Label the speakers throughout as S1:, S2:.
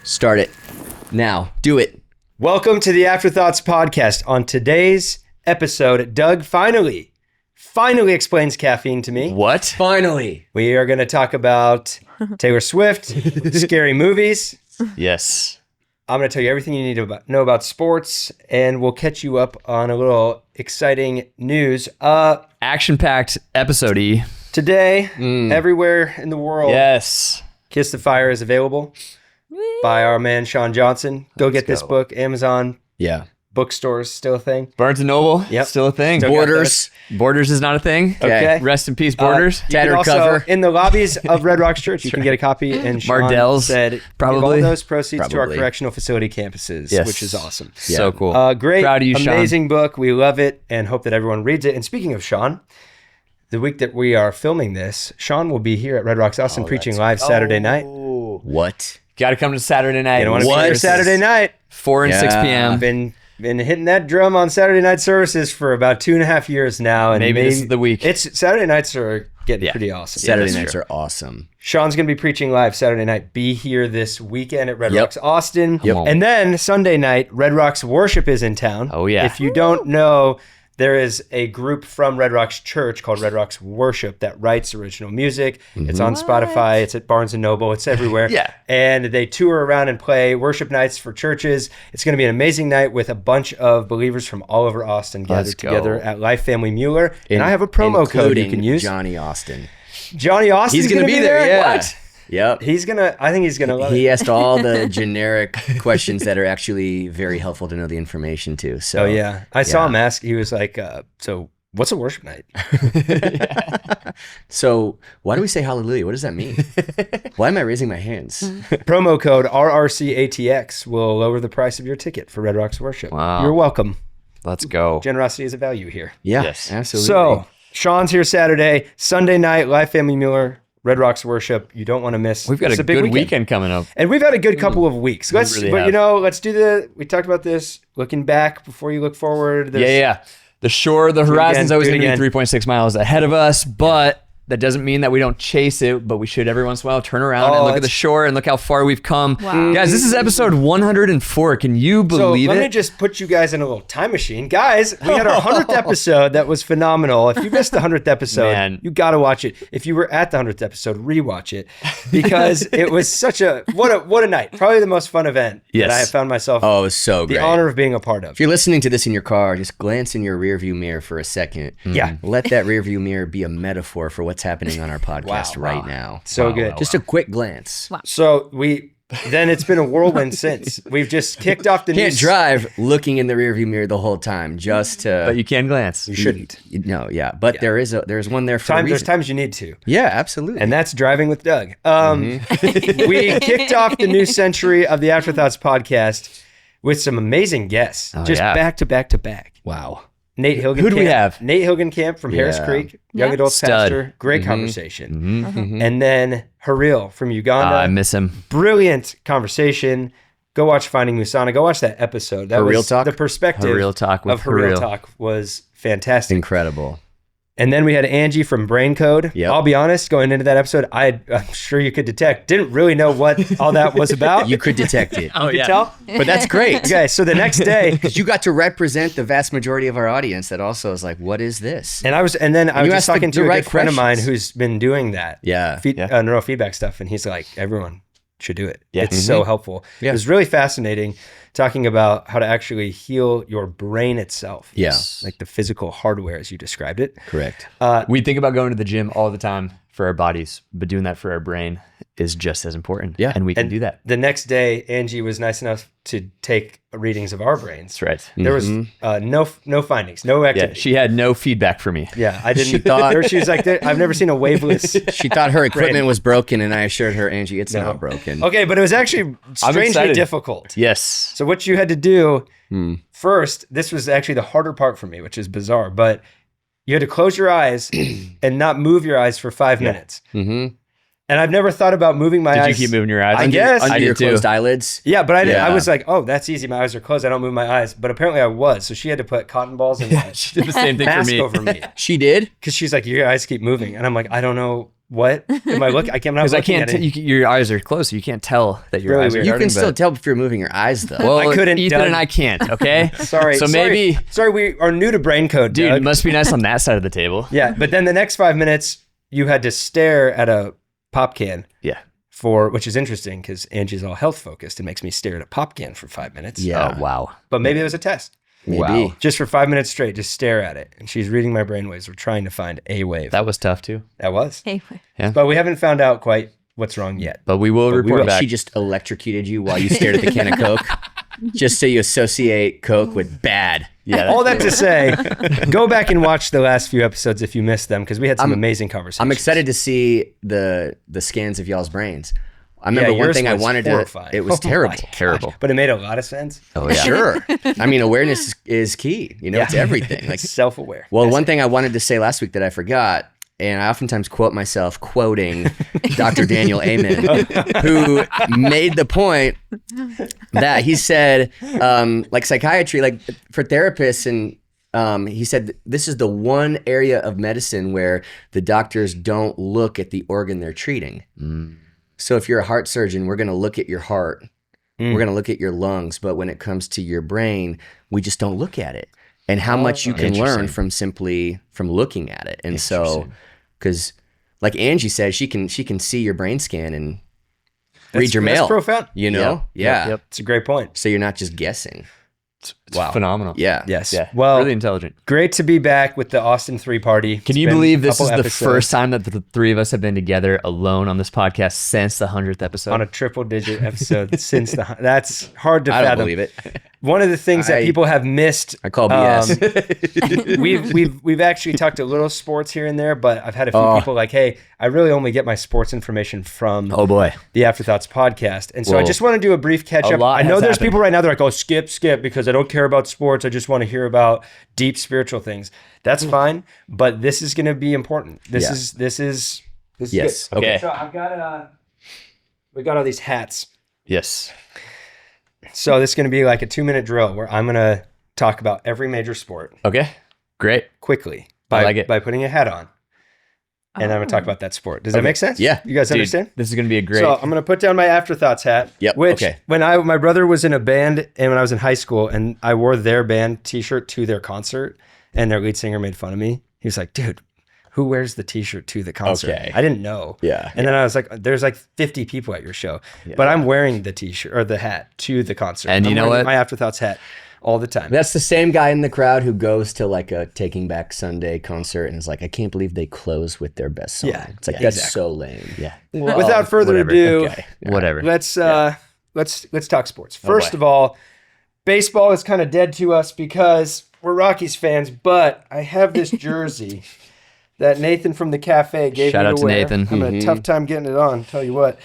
S1: Start it. Now. Do it.
S2: Welcome to the AfterThoughts podcast. On today's episode, Doug finally explains caffeine to me.
S3: What?
S1: Finally.
S2: We are going to talk about Taylor Swift, scary movies.
S3: Yes.
S2: I'm going to tell you everything you need to know about sports, and we'll catch you up on a little exciting news.
S3: Action-packed episode-y.
S2: Today, everywhere in the world,
S3: Yes.
S2: Kiss the Fire is available by our man Sean Johnson. Go get this book. Amazon,
S1: Yeah.
S2: bookstores, still a thing.
S3: Barnes & Noble,
S2: Yep.
S3: still a thing.
S2: Still got
S1: Borders.
S3: Borders is not a thing.
S2: Okay.
S3: Rest in peace, Borders.
S2: You can
S1: Tattered
S2: also,
S1: cover.
S2: in the lobbies of Red Rocks Church, you can get a copy. And Sean
S3: Mardell's,
S2: said,
S3: probably.
S2: give all those proceeds to our
S1: Probably.
S2: correctional facility campuses,
S3: Yes.
S2: which is awesome.
S3: So cool.
S2: Great,
S3: Proud of you, Sean.
S2: amazing book. We love it and hope that everyone reads it. And speaking of Sean, the week that we are filming this, Sean will be here at Red Rocks Austin preaching live Saturday night.
S1: What?
S3: Got to come to Saturday night.
S2: You don't want to be here Saturday night.
S3: 4 and 6
S1: Yeah.
S3: p.m.
S2: I've been hitting that drum on Saturday night services for about 2.5 years now. And
S3: Maybe this is the week.
S2: It's Saturday nights are getting
S3: Yeah.
S2: pretty awesome.
S1: Saturday
S3: that's
S1: nights
S3: true.
S1: are awesome.
S2: Sean's going to be preaching live Saturday night. Be here this weekend at Red
S1: Yep.
S2: Rocks Austin.
S1: Yep.
S2: And then Sunday night, Red Rocks Worship is in town.
S3: Oh, yeah.
S2: If you don't know, there is a group from Red Rocks Church called Red Rocks Worship that writes original music. It's on Spotify. It's at Barnes & Noble. It's everywhere.
S3: Yeah.
S2: And they tour around and play worship nights for churches. It's going to be an amazing night with a bunch of believers from all over Austin gathered
S3: Let's go.
S2: together at Life Family Mueller. And I have a promo code you can use.
S1: Johnny Austin.
S2: Johnny Austin's
S1: He's going to be there. Yeah.
S2: What?
S1: Yep.
S2: I think he's going to love it.
S1: He asked all the generic questions that are actually very helpful to know the information too. So
S2: Oh yeah, I saw him ask. He was like, "So, what's a worship night?"
S1: So why do we say hallelujah? What does that mean? Why am I raising my hands?
S2: Promo code RRCATX will lower the price of your ticket for Red Rocks Worship.
S3: Wow.
S2: You're welcome.
S3: Let's go.
S2: Generosity is a value here.
S1: Yeah,
S3: Yes.
S1: absolutely.
S2: So, Sean's here Saturday, Sunday night, Live Family Mueller, Red Rocks Worship. You don't want to miss.
S3: We've got
S2: It's
S3: a
S2: big
S3: good weekend coming up.
S2: and we've had a good couple of weeks. Let's,
S3: really
S2: but
S3: have.
S2: let's do we talked about this. Looking back before you look forward. There's-
S3: Yeah. The horizon's
S2: again,
S3: always
S2: do it
S3: going to be
S2: again.
S3: 3.6 miles ahead of us, but that doesn't mean that we don't chase it, but we should every once in a while turn around and look at the
S2: it's-
S3: shore and look how far we've come.
S4: Wow.
S3: Guys, this is episode 104. Can you believe
S2: let
S3: it?
S2: me just put you guys in a little time machine. Guys, we had our 100th episode. That was phenomenal. If you missed the 100th episode,
S3: Man.
S2: you got to watch it. If you were at the 100th episode, rewatch it because it was such what a night. Probably the most fun event
S3: Yes.
S2: that I have found myself
S1: Oh, it was so
S2: the
S1: great.
S2: honor of being a part of.
S1: If you're listening to this in your car, just glance in your rearview mirror for a second.
S2: Yeah.
S1: Let that rearview mirror be a metaphor for what's happening on our podcast right now.
S2: So good.
S1: Just a quick glance.
S2: So then it's been a whirlwind since. We've just kicked off the
S1: Can't
S2: new
S1: drive looking in the rearview mirror the whole time just to.
S3: But you can glance.
S2: You shouldn't.
S1: No, yeah. But there's one there for a
S2: There's
S1: reason.
S2: times you need to.
S1: Yeah, absolutely.
S2: And that's driving with Doug.
S1: Mm-hmm.
S2: We kicked off the new century of the AfterThoughts podcast with some amazing guests, just
S3: yeah.
S2: back to back to back.
S1: wow.
S2: Nate Hilgenkamp.
S3: Who do we have?
S2: Nate Hilgenkamp from Harris
S1: Yeah.
S2: Creek, young
S4: Yeah.
S2: adult
S3: Stud.
S2: pastor. Great conversation. And then Haril from
S3: I
S2: Uganda.
S3: miss him.
S2: Brilliant conversation. Go watch Finding Musana. Go watch that episode. That
S1: Haril
S2: was
S1: Talk?
S2: the perspective
S3: Haril Talk with
S2: of Haril
S3: Haril.
S2: Talk was fantastic.
S1: Incredible.
S2: And then we had Angie from Brain Code.
S1: Yep.
S2: I'll be honest, going into that episode, I'm sure you could detect, didn't really know what all that was about.
S1: You could detect it.
S3: Oh,
S2: You could tell?
S1: But that's great.
S2: Okay, so the next day,
S1: Because you got to represent the vast majority of our audience that also is like, what is this?
S2: and I was
S1: you
S2: just
S1: asked
S2: talking
S1: the
S2: to a
S1: right
S2: good friend of mine
S1: questions.
S2: who's been doing that.
S1: Yeah.
S2: Neurofeedback stuff, and he's like, everyone should do it.
S3: Yeah.
S2: It's so helpful.
S1: Yeah.
S2: It was really fascinating talking about how to actually heal your brain itself.
S1: Yeah.
S2: Like the physical hardware as you described it.
S1: Correct.
S3: We think about going to the gym all the time for our bodies, but doing that for our brain is just as important.
S1: Yeah.
S3: And we can do that.
S2: The next day, Angie was nice enough to take readings of our brains.
S3: That's right.
S2: There was no findings, no
S3: Yeah,
S2: activity.
S3: she had no feedback for me.
S2: Yeah, I didn't.
S1: She thought-
S2: she was like, I've never seen a waveless.
S1: She thought her equipment was broken, and I assured her, Angie, it's not broken.
S2: Okay, but it was actually strangely
S3: excited.
S2: difficult.
S3: Yes.
S2: So what you had to do first, this was actually the harder part for me, which is bizarre, but you had to close your eyes and not move your eyes for 5 minutes.
S1: Mm-hmm.
S2: And I've never thought about moving my
S3: Did
S2: eyes.
S3: you keep moving your eyes?
S2: I guess.
S1: Under
S3: I
S1: your
S3: did too.
S1: closed eyelids.
S2: Yeah, but I didn't. I
S1: Yeah.
S2: was like, oh, that's easy. My eyes are closed. I don't move my eyes. But apparently I was. So she had to put cotton balls and
S3: She did the same thing for
S2: mask
S3: me.
S2: over me.
S1: She did?
S2: Because she's like, your eyes keep moving. And I'm like, I don't know What am I looking? I can't.
S3: Because I can't. Your eyes are closed, so you can't tell that your
S2: Really
S3: eyes are.
S2: weird.
S1: You
S3: darting,
S1: can still
S3: but-
S1: tell if you're moving your eyes, though.
S3: Well,
S2: I couldn't,
S3: Ethan
S2: Doug.
S3: and I can't. Okay.
S2: Sorry.
S3: So maybe,
S2: Sorry, we are new to brain code,
S3: dude,
S2: Doug.
S3: it must be nice on that side of the table.
S2: Yeah, but then the next 5 minutes, you had to stare at a pop can.
S3: Yeah.
S2: Which is interesting because Angie's all health focused. It makes me stare at a pop can for 5 minutes.
S1: Yeah.
S3: Oh, wow.
S2: But maybe it was a test.
S1: Maybe.
S3: Wow.
S2: Just for 5 minutes straight, just stare at it. And she's reading my brainwaves. We're trying to find a wave.
S3: That was tough too.
S2: That was.
S4: Hey,
S2: But we haven't found out quite what's wrong yet.
S3: But we will report back.
S1: She just electrocuted you while you stared at the can of Coke, just so you associate Coke with bad.
S3: Yeah.
S2: All that to say, go back and watch the last few episodes if you missed them because we had some amazing conversations.
S1: I'm excited to see the scans of y'all's brains. I remember one
S2: yours
S1: thing I
S2: was
S1: wanted
S2: horrifying.
S1: to. It was
S2: Oh my
S1: terrible.
S2: gosh.
S3: Terrible.
S2: But it made a lot of sense.
S3: Oh yeah.
S1: Sure. I mean, awareness is key. You know, it's everything. Like,
S2: Self-aware.
S1: well, one thing I wanted to say last week that I forgot, and I oftentimes quote myself quoting Dr. Daniel Amen, who made the point that he said, like psychiatry, like for therapists, and he said this is the one area of medicine where the doctors don't look at the organ they're treating. So if you're a heart surgeon, we're going to look at your heart. We're going to look at your lungs. But when it comes to your brain, we just don't look at it. And how much you can learn from looking at it. And so, because like Angie said, she can see your brain scan and read your mail.
S2: That's profound.
S1: You know? Yeah.
S3: Yep.
S2: It's a great point.
S1: So you're not just guessing.
S3: It's phenomenal.
S1: Yeah.
S2: Yes.
S3: Yeah.
S2: Well,
S3: really intelligent.
S2: great to be back with the Austin 3 party.
S3: Can
S2: It's
S3: you
S2: been
S3: believe
S2: a
S3: this is
S2: couple
S3: the
S2: episodes
S3: first time that the three of us have been together alone on this podcast since the 100th episode?
S2: on a triple-digit episode since the? That's hard to
S1: I don't
S2: fathom.
S1: believe it.
S2: One of the things that people have missed.
S1: I call BS.
S2: We've actually talked a little sports here and there, but I've had a few people like, hey, I really only get my sports information from
S3: Oh boy.
S2: the AfterThoughts podcast. And so I
S3: Well,
S2: just want to do a brief catch up.
S3: lot
S2: I know
S3: has
S2: there's
S3: happened.
S2: people right now that are like, oh, skip, because I don't care about sports. I just want to hear about deep spiritual things. That's fine, but this is going to be important. This is
S1: Yes.
S2: good.
S3: Okay.
S2: So I've got we got all these hats.
S3: Yes.
S2: So this is going to be like a 2-minute drill where I'm going to talk about every major sport
S3: Okay. Great.
S2: quickly
S3: I like it.
S2: by putting a hat on. And I'm going to talk about that sport. Does that make sense?
S1: Yeah.
S2: You guys
S3: Dude,
S2: understand?
S3: this is going to be a great.
S2: So I'm going to put down my AfterThoughts hat.
S1: Yep,
S2: Which
S1: okay.
S2: when my brother was in a band and when I was in high school and I wore their band t-shirt to their concert and their lead singer made fun of me. He was like, dude, who wears the t-shirt to the concert?
S1: Okay.
S2: I didn't know.
S1: Yeah.
S2: And then I was like, there's like 50 people at your show, but I'm wearing the t-shirt or the hat to the concert.
S3: And
S2: I'm
S3: you know
S2: wearing
S3: what?
S2: My AfterThoughts hat all the time.
S1: That's the same guy in the crowd who goes to like a Taking Back Sunday concert and is like, I can't believe they close with their best song.
S2: Yeah,
S1: It's like,
S2: yeah,
S1: that's
S2: exactly.
S1: so lame.
S3: yeah.
S2: Without further
S3: whatever.
S2: ado,
S1: Okay.
S3: Whatever.
S2: let's talk sports. First
S3: boy.
S2: of all, baseball is kind of dead to us because we're Rockies fans, but I have this jersey that Nathan from the cafe gave
S3: Shout
S2: me
S3: out
S2: to
S3: to
S2: wear.
S3: Nathan.
S2: I'm having a tough time getting it on, tell you what.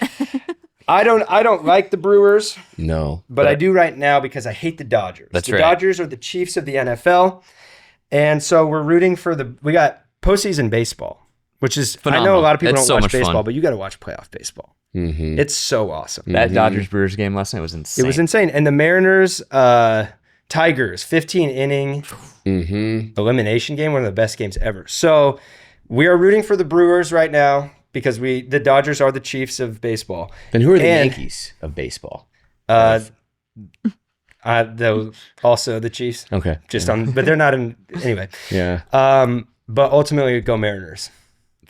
S2: I don't like the Brewers,
S1: No.
S2: but I do right now because I hate the Dodgers.
S3: That's
S2: the
S3: right.
S2: Dodgers are the Chiefs of the NFL. And so we're rooting for we got postseason baseball, which is, I know
S3: Phenomenal.
S2: a lot of people
S3: It's
S2: don't
S3: so
S2: watch
S3: much fun.
S2: baseball, but you got to watch playoff baseball.
S1: Mm-hmm.
S2: It's so awesome.
S3: That Dodgers Brewers game last night was insane.
S2: It was insane. And the Mariners, Tigers, 15 inning elimination game, one of the best games ever. So we are rooting for the Brewers right now because the Dodgers are the Chiefs of baseball.
S1: Then who are the
S2: And-
S1: Yankees of baseball?
S2: Also the Chiefs.
S1: Okay.
S2: But they're not in anyway.
S1: Yeah.
S2: But ultimately go Mariners.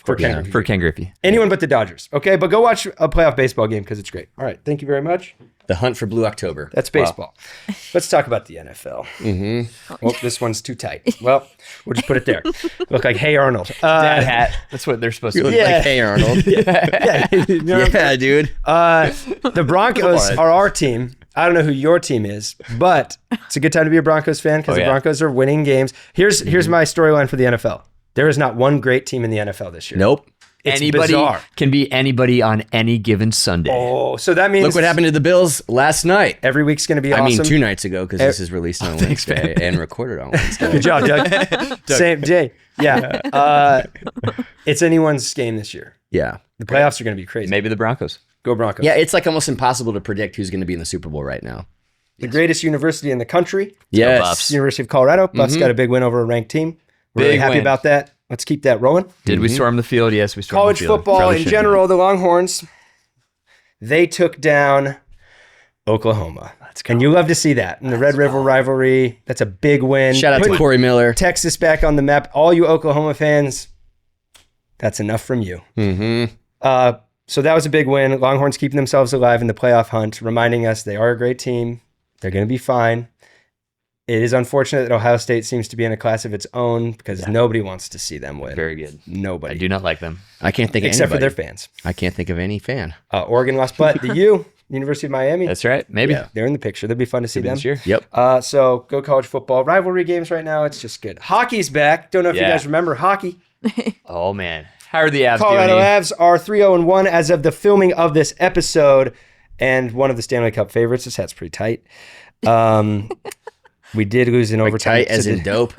S2: For Ken Griffey.
S3: for Ken Griffey.
S2: Anyone but the Dodgers. Okay, but go watch a playoff baseball game because it's great. All right, thank you very much.
S1: The Hunt for Blue October.
S2: That's baseball. Let's talk about the NFL. Oh, this one's too tight. Well, we'll just put it there. Look like Hey Arnold.
S3: That hat. That's what they're supposed to do.
S2: Yeah.
S1: Like, hey, Arnold. Yeah, dude.
S2: The Broncos are our team. I don't know who your team is, but it's a good time to be a Broncos fan because
S3: Oh,
S2: the
S3: yeah.
S2: Broncos are winning games. Here's my storyline for the NFL. There is not one great team in the NFL this year.
S1: Nope.
S2: It's
S3: Anybody
S2: bizarre.
S3: can be anybody on any given Sunday.
S2: Oh, so that means
S1: Look what happened to the Bills last night.
S2: every week's going to be awesome.
S1: I mean, 2 nights ago because this is released on Wednesday and recorded on Wednesday.
S2: Good job, Doug. Same day. Yeah. It's anyone's game this year.
S1: Yeah.
S2: The playoffs are going to be crazy.
S3: Maybe the Broncos.
S2: Go Broncos.
S1: Yeah, it's like almost impossible to predict who's going to be in the Super Bowl right now.
S2: The greatest university in the country.
S1: Yes.
S3: Buffs.
S2: University of Colorado. Buffs got a big win over a ranked team. We're really
S3: Big
S2: happy
S3: win.
S2: about that. Let's keep that rolling.
S3: Did we storm the field? Yes, we stormed
S2: College
S3: the field.
S2: football
S3: Probably
S2: in
S3: shouldn't
S2: general, the Longhorns, they took down Oklahoma. And you love to see that. In the Red River rivalry, that's a big win.
S1: Shout out to
S2: Putting
S1: Corey Miller.
S2: Texas back on the map. All you Oklahoma fans, that's enough from you. So that was a big win. Longhorns keeping themselves alive in the playoff hunt, reminding us they are a great team. They're going to be fine. It is unfortunate that Ohio State seems to be in a class of its own because nobody wants to see them win.
S3: Very good.
S2: Nobody.
S3: I do not like them.
S1: I can't think of
S2: Except
S1: anybody.
S2: for their fans.
S1: I can't think of any fan.
S2: Oregon lost, but the U, University of Miami,
S3: That's right. Maybe.
S2: they're in the picture. That'd be fun to see them.
S3: This year.
S1: Yep.
S2: So go college football. Rivalry games right now, it's just good. Hockey's back. Don't know if you
S3: Yeah.
S2: guys remember hockey.
S3: Oh, man. How are the Avs
S2: Colorado
S3: doing?
S2: Avs are 3-0-1 as of the filming of this episode, and one of the Stanley Cup favorites. This hat's pretty tight. We did lose in overtime.
S1: Tight as in dope.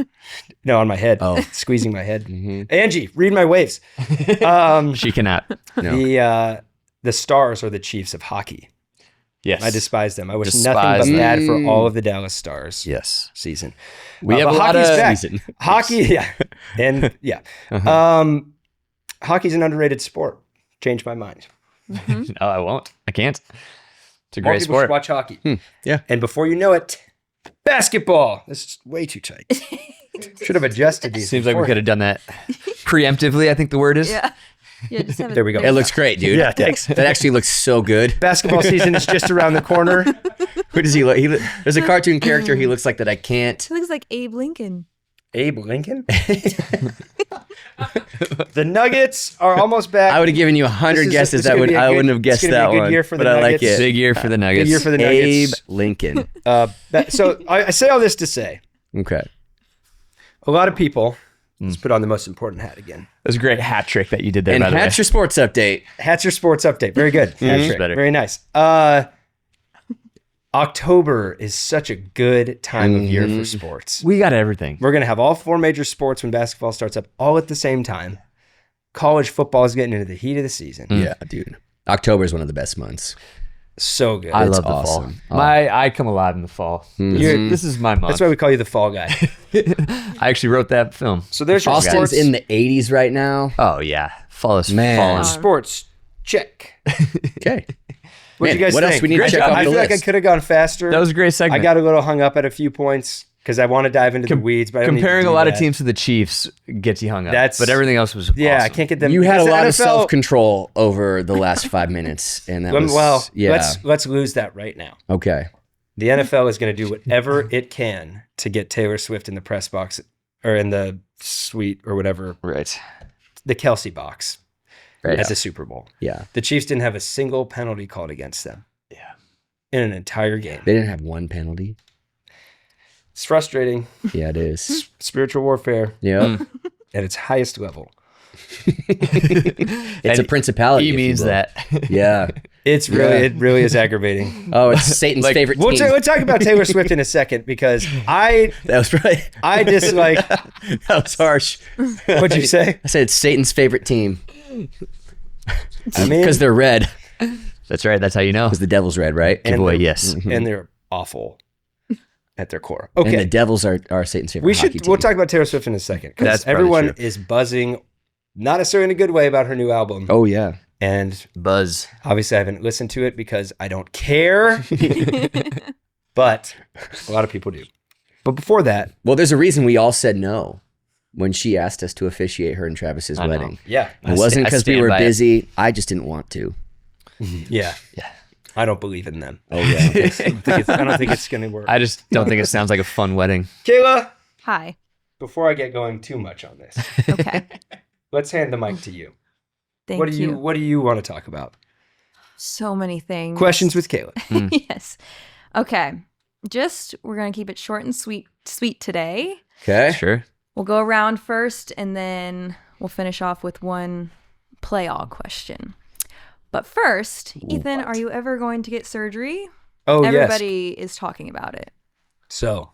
S2: No, on my head.
S1: Oh.
S2: Squeezing my head. Angie, read my waves.
S3: She cannot.
S1: No.
S2: The Stars are the Chiefs of hockey.
S3: Yes.
S2: I despise them. I wish
S3: Despise
S2: nothing but
S3: them.
S2: bad for all of the Dallas Stars
S3: Yes.
S2: season.
S3: We have
S2: but
S3: a lot of
S2: hockey's back.
S1: season.
S2: Hockey, yeah. And yeah. Hockey's an underrated sport. Changed my mind.
S3: No, I won't. I can't. It's a
S2: More
S3: great
S2: people
S3: sport.
S2: should watch hockey.
S1: Yeah.
S2: And before you know it, basketball. This is way too tight. Should have adjusted these.
S3: Seems like we
S2: before.
S3: could have done that preemptively, I think the word is.
S4: Yeah. Yeah, just have it.
S2: There we go.
S1: It looks great, dude.
S2: Yeah, thanks.
S1: That actually looks so good.
S2: Basketball season is just around the corner.
S1: Who does he look? There's a cartoon character he looks like that I can't.
S4: He looks like Abe Lincoln.
S2: Abe Lincoln. The Nuggets are almost back.
S1: I would have given you 100 guesses. I wouldn't have guessed that one.
S2: Year for the
S1: but I like
S2: Nuggets.
S1: it.
S3: Big year for the Nuggets.
S2: Good year for the
S1: Abe
S2: Nuggets.
S1: Lincoln.
S2: So I say all this to say,
S1: Okay.
S2: a lot of people. Let's put on the most important hat again.
S3: That was a great hat trick that you did there,
S1: And
S3: by the way.
S1: that's your sports update.
S2: Hat's your sports update. Very good. Hat trick.
S3: Better.
S2: Very nice. October is such a good time of year for sports.
S3: We got everything.
S2: We're going to have all 4 major sports when basketball starts up all at the same time. College football is getting into the heat of the season.
S1: Yeah, dude. October is one of the best months.
S2: So good.
S3: I
S1: It's
S3: love the
S1: awesome.
S3: fall. I come alive in the fall. This is my month.
S2: That's why we call you the fall guy.
S3: I actually wrote that film.
S2: So there's your
S1: Austin's
S2: sports.
S1: in the 80s right now.
S3: Oh, yeah. Fall is
S1: Man.
S3: falling.
S2: Sports. Check.
S1: Okay.
S2: What do
S1: Man,
S2: you guys
S1: what
S2: think?
S1: else we need to
S2: Great
S1: check
S2: job.
S1: off
S2: I
S1: the
S2: feel like I
S1: list?
S2: could have gone faster.
S3: That was a great segment.
S2: I got a little hung up at a few points because I want to dive into the weeds. But I don't need to
S3: Comparing
S2: do
S3: a lot
S2: that.
S3: of teams to the Chiefs gets you hung up.
S2: That's-
S3: but everything else was
S2: Yeah,
S3: awesome.
S2: I can't get them.
S1: You had a
S2: because the
S1: lot of
S2: NFL
S1: self-control over the last 5 minutes. And that was,
S2: Well,
S1: yeah.
S2: let's lose that right now.
S1: Okay.
S2: The NFL is going to do whatever it can to get Taylor Swift in the press box or in the suite or whatever,
S3: Right.
S2: the Kelsey box
S3: Right.
S2: at the Super Bowl.
S1: Yeah.
S2: The Chiefs didn't have a single penalty called against them.
S3: Yeah.
S2: In an entire game.
S1: They didn't have one penalty.
S2: It's frustrating.
S1: Yeah, it is.
S2: Spiritual warfare
S1: Yeah.
S2: at its highest level.
S1: It's a
S3: And
S1: principality.
S3: He
S1: if you
S3: means
S1: will.
S3: that.
S1: Yeah.
S2: It really is aggravating.
S1: Oh, it's Satan's
S3: Like,
S1: favorite
S2: We'll
S1: team.
S2: talk about Taylor Swift in a second because
S1: That was probably.
S2: I dislike.
S1: That was harsh.
S2: What'd you say?
S1: I said it's Satan's favorite team
S2: I mean,
S1: because they're red.
S3: That's right. That's how you know.
S1: Because the devil's red, right?
S2: And
S3: Giveaway,
S2: they're-
S3: yes.
S2: and they're awful at their core.
S1: And the
S2: Okay,
S1: Devils are Satan's favorite
S2: we
S1: hockey
S2: should.
S1: team.
S2: We'll talk about Taylor Swift in a second because
S3: That's probably
S2: everyone
S3: true.
S2: is buzzing, not necessarily in a good way, about her new album.
S1: Oh yeah.
S2: And
S3: Buzz.
S2: obviously, I haven't listened to it because I don't care. But a lot of people do. But before that,
S1: Well, there's a reason we all said no when she asked us to officiate her and Travis's
S3: I know.
S1: wedding.
S2: yeah,
S1: It wasn't
S3: I
S1: because we
S3: stand
S1: were
S3: by it.
S1: busy. I just didn't want to.
S2: yeah. I don't believe in them.
S1: Oh yeah.
S2: I don't think it's going to work.
S3: I just don't think it sounds like a fun wedding.
S2: Kayla,
S4: Hi.
S2: before I get going too much on this,
S4: Okay.
S2: let's hand the mic to you.
S4: Thank
S2: What
S4: you.
S2: do you want to talk about?
S4: So many things.
S2: Questions with Kayla.
S4: Yes. Okay. We're going to keep it short and sweet today.
S1: Okay.
S3: Sure.
S4: We'll go around first and then we'll finish off with one play all question. But first, Ethan, are you ever going to get surgery?
S2: Oh, yes.
S4: Everybody is talking about it.
S2: So,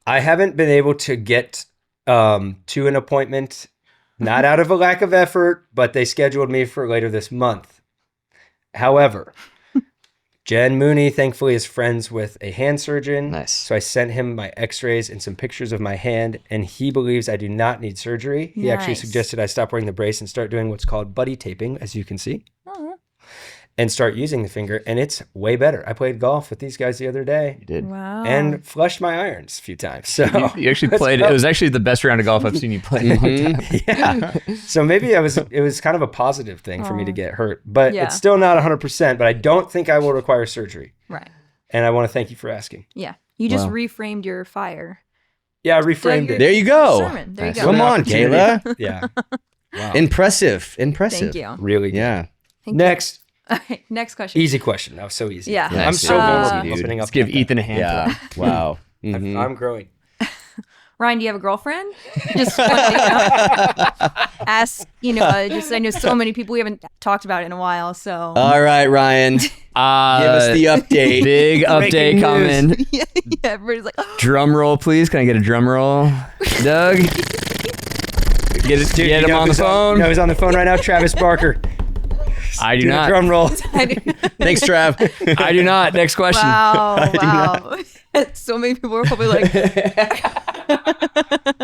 S2: I haven't been able to get to an appointment, not out of a lack of effort, but they scheduled me for later this month. However, Jen Mooney, thankfully, is friends with a hand surgeon.
S3: Nice.
S2: So I sent him my x-rays and some pictures of my hand, and he believes I do not need surgery. He actually
S4: Nice.
S2: suggested I stop wearing the brace and start doing what's called buddy taping, as you can see,
S4: Oh,
S2: and start using the finger, and it's way better. I played golf with these guys the other day
S3: You did.
S4: wow.
S2: and flushed my irons a few times. So
S3: You actually played. It was actually the best round of golf I've seen you play in a long time.
S2: yeah. So maybe it was kind of a positive thing for me to get hurt, but
S4: Yeah.
S2: it's still not 100%, but I don't think I will require surgery.
S4: Right.
S2: And I want to thank you for asking.
S4: Yeah. You just
S1: Wow.
S4: reframed your fire.
S2: Yeah, I reframed
S4: Doug,
S2: it.
S1: There you go.
S4: Sermon. There you
S3: Nice.
S4: go.
S1: Come on,
S2: Opportunity.
S1: Kayla.
S2: Yeah. Wow.
S1: Impressive.
S4: Thank you.
S2: Really good.
S1: Yeah.
S4: Thank
S2: Next,
S4: you. All right, next question.
S2: easy question. That was so easy.
S4: Yeah.
S3: Yeah,
S2: I'm
S3: nice.
S2: so vulnerable
S1: Dude.
S2: opening up.
S3: Let's give
S2: like that.
S3: Ethan a hand.
S1: Yeah. Wow.
S2: I'm
S1: Mhm.
S2: growing.
S4: Ryan, do you have a girlfriend? Just wanted to ask, just I know so many people we haven't talked about it in a while, so.
S1: All right, Ryan. Give us the update.
S3: Big update
S2: news.
S3: coming.
S4: yeah, everybody's like,
S3: Drum roll, please. Can I get a drum roll? Doug? Get
S2: Dude,
S3: him
S2: you know
S3: on the
S2: who's
S3: phone.
S2: You know who's on the phone right now? Travis Barker.
S3: I do
S2: Do the
S3: not.
S2: drum roll.
S1: Thanks, Trav.
S3: I do not. Next question.
S4: wow. So many people were probably like,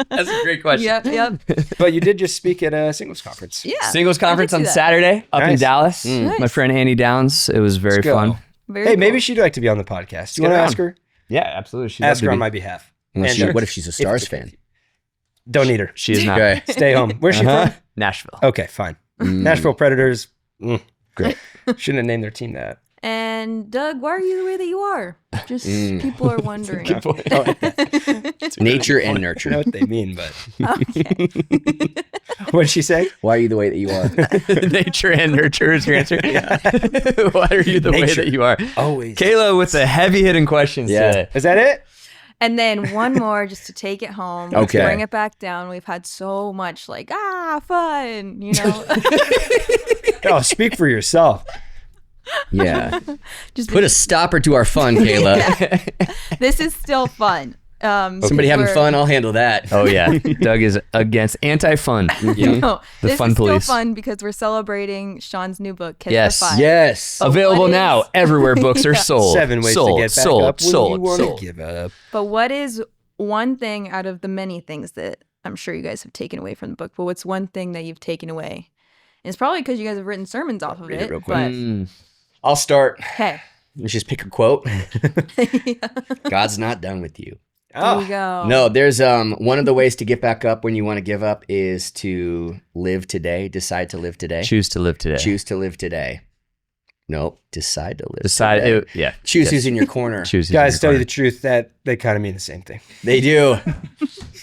S3: That's a great question.
S4: yep.
S2: But you did just speak at a singles conference.
S4: Yeah.
S3: Singles conference
S4: I did
S3: on
S4: see that.
S3: Saturday up in
S2: Nice.
S3: Dallas.
S4: Nice.
S3: My friend Annie Downs. It was very
S2: Let's go.
S3: fun.
S4: Very
S2: Hey, maybe
S4: cool.
S2: she'd like to be on the podcast. You
S3: get
S2: want to
S3: her
S2: ask
S3: on.
S2: her?
S3: Yeah, absolutely. She'd
S2: Ask
S3: love
S2: her
S3: to
S2: on
S3: be.
S2: my behalf.
S1: Unless
S2: And
S1: what if she's a Stars fan?
S2: Don't need her.
S3: She is not.
S1: Okay.
S2: Stay home. Where's she
S3: Uh-huh.
S2: from?
S3: Nashville.
S2: Okay, fine. Nashville Predators.
S1: Great.
S2: Shouldn't have named their team that.
S4: And Doug, why are you the way that you are? Just people are wondering.
S1: Nature and
S2: I know
S1: nurture.
S2: what they mean, but
S4: Okay.
S2: what did she say?
S1: Why are you the way that you are?
S3: Nature and nurture is your answer. Why are you the way
S2: Nature.
S3: that you are?
S2: Always.
S3: Kayla with the heavy hitting questions
S1: Yeah.
S3: today.
S2: Is that it?
S4: And then one more just to take it home. Let's
S1: Okay.
S4: bring it back down. We've had so much fun,
S2: Oh, speak for yourself.
S1: Yeah.
S4: Just
S1: Put a stopper to our fun, Kayla.
S4: this is still fun.
S1: Somebody having fun, I'll handle that.
S3: Oh yeah, Doug is against anti-fun. Yeah.
S4: No,
S3: The
S4: this
S3: fun
S4: is
S3: police.
S4: still fun because we're celebrating Sean's new book, Kiss
S3: Yes.
S4: the Five.
S1: Yes.
S3: Available
S4: what
S3: now
S4: is-
S3: everywhere books are sold.
S2: 7 ways
S3: sold,
S2: to get back
S3: sold,
S2: up when
S3: sold,
S2: you want
S3: sold.
S2: to give up.
S4: But what is one thing out of the many things that I'm sure you guys have taken away from the book? But what's one thing that you've taken away? And it's probably because you guys have written sermons off of
S2: Read it
S4: it.
S2: real quick.
S4: But
S1: I'll start.
S4: hey,
S1: Let's just pick a quote. God's not done with you.
S4: there you go.
S1: No, there's one of the ways to get back up when you want to give up is to live today. Decide to live today.
S3: Choose to live today.
S1: Choose to live today. Nope. Decide to live
S3: Decide.
S1: today.
S3: Yeah.
S1: Choose who's in your corner.
S3: Choose.
S2: Guys, tell you the truth, that they kind of mean the same thing.
S1: They do.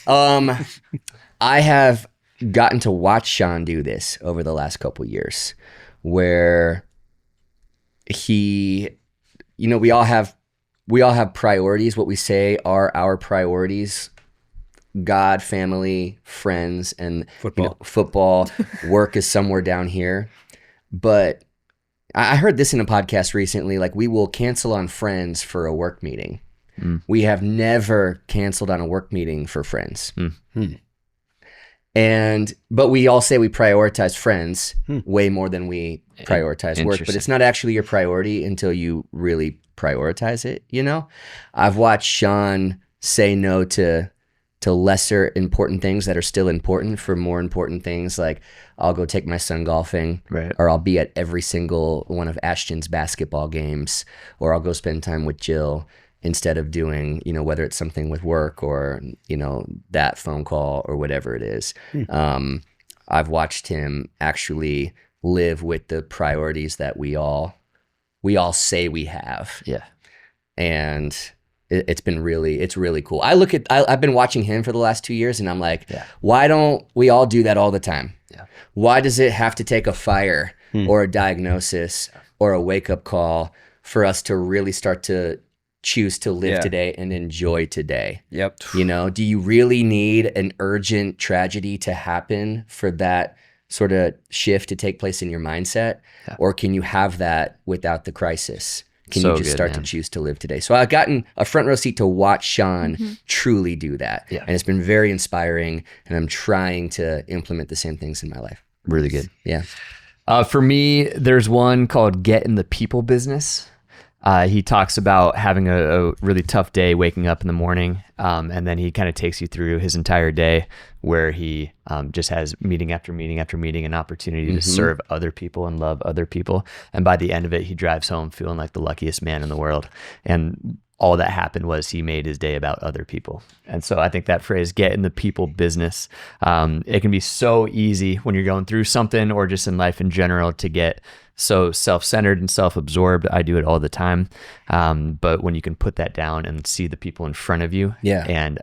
S1: I have gotten to watch Sean do this over the last couple years, where he, we all have priorities. What we say are our priorities: God, family, friends, and
S2: Football.
S1: football. Work is somewhere down here. But I heard this in a podcast recently. Like, we will cancel on friends for a work meeting. We have never canceled on a work meeting for friends. But we all say we prioritize friends way more than we prioritize work. But it's not actually your priority until you really prioritize it. I've watched Sean say no to lesser important things that are still important for more important things. Like, I'll go take my son golfing,
S3: Right.
S1: or I'll be at every single one of Ashton's basketball games, or I'll go spend time with Jill instead of doing, whether it's something with work or, that phone call or whatever it is. I've watched him actually live with the priorities that we all say we have.
S3: Yeah.
S1: And it's really cool. I've been watching him for the last 2 years, and I'm like, why don't we all do that all the time?
S3: Yeah.
S1: Why does it have to take a fire or a diagnosis or a wake-up call for us to really start to choose to live today and enjoy today?
S2: Yep.
S1: Do you really need an urgent tragedy to happen for that sort of shift to take place in your mindset?
S3: Yeah.
S1: Or can you have that without the crisis? Can
S3: So
S1: you just
S3: good,
S1: start
S3: man.
S1: to choose to live today? So I've gotten a front row seat to watch Sean truly do that.
S3: Yeah.
S1: And it's been very inspiring, and I'm trying to implement the same things in my life.
S3: Really good.
S1: Yeah.
S3: For me, there's one called Get in the People Business. He talks about having a really tough day, waking up in the morning, and then he kind of takes you through his entire day where he just has meeting after meeting after meeting, an opportunity to serve other people and love other people. And by the end of it, he drives home feeling like the luckiest man in the world. And all that happened was he made his day about other people. And so I think that phrase, get in the people business, it can be so easy when you're going through something or just in life in general to get so self-centered and self-absorbed. I do it all the time. But when you can put that down and see the people in front of you and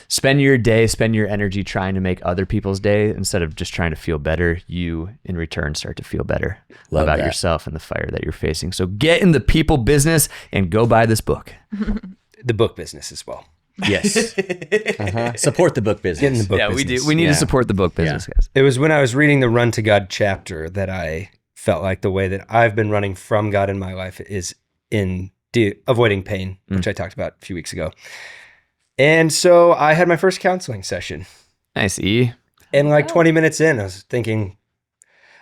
S3: spend your energy trying to make other people's day instead of just trying to feel better, you in return start to feel better about yourself and the fire that you're facing. So get in the people business and go buy this book.
S2: The book business as well.
S1: Yes. Support the book business.
S2: Get in the book business.
S3: We do. We need to support the book business, guys.
S2: It was when I was reading the Run to God chapter that I felt like the way that I've been running from God in my life is in avoiding pain, which I talked about a few weeks ago. And so I had my first counseling session.
S3: Nice, E.
S2: And like 20 minutes in, I was thinking,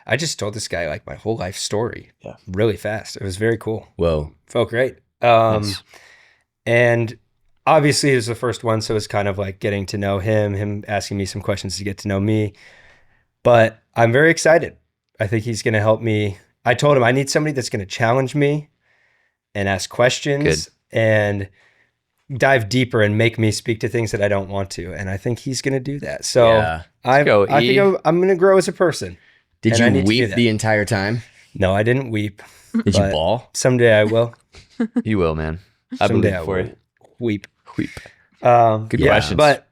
S2: I just told this guy like my whole life story really fast. It was very cool.
S1: Whoa.
S2: Felt great.
S3: Nice.
S2: And obviously it was the first one, so it was kind of like getting to know him asking me some questions to get to know me. But I'm very excited. I think he's going to help me. I told him I need somebody that's going to challenge me and ask questions and dive deeper and make me speak to things that I don't want to. And I think he's going to do that. So I think I'm going to grow as a person.
S1: Did you weep the entire time?
S2: No, I didn't weep.
S1: Did you bawl?
S2: Someday I will.
S3: You will, man. I
S2: Someday
S3: believe
S2: I
S3: for
S2: will
S3: you.
S2: Weep.
S3: Good questions.
S2: But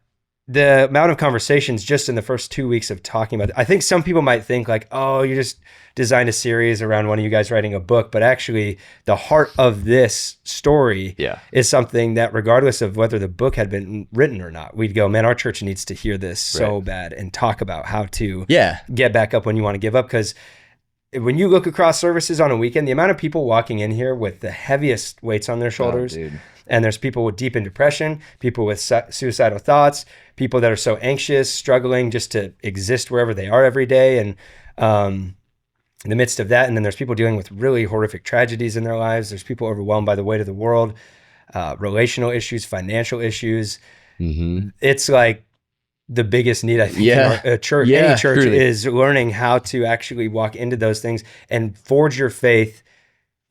S2: the amount of conversations just in the first 2 weeks of talking about it, I think some people might think like, oh, you just designed a series around one of you guys writing a book. But actually, the heart of this story is something that regardless of whether the book had been written or not, we'd go, man, our church needs to hear this so bad and talk about how to get back up when you want to give up. Because when you look across services on a weekend, the amount of people walking in here with the heaviest weights on their shoulders, and there's people with deep in depression, people with suicidal thoughts, people that are so anxious, struggling just to exist wherever they are every day. And in the midst of that, and then there's people dealing with really horrific tragedies in their lives. There's people overwhelmed by the weight of the world, relational issues, financial issues. It's like the biggest need, I think, in a church, any church, truly, is learning how to actually walk into those things and forge your faith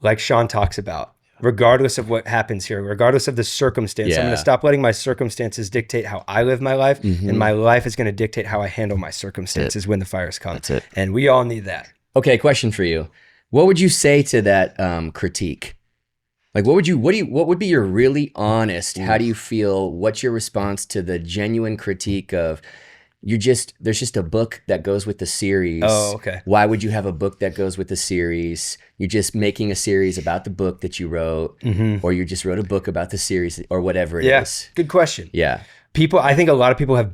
S2: like Sean talks about, regardless of what happens here, regardless of the circumstance. I'm going to stop letting my circumstances dictate how I live my life, and my life is going to dictate how I handle my circumstances when the fires come.
S3: That's it.
S2: And we all need that.
S1: Okay, question for you. What would you say to that critique? Like, what would be your really honest, how do you feel, what's your response to the genuine critique of, there's just a book that goes with the series.
S2: Oh, okay.
S1: Why would you have a book that goes with the series? You're just making a series about the book that you wrote, or you just wrote a book about the series, or whatever it is.
S2: Good question.
S1: Yeah.
S2: I think a lot of people have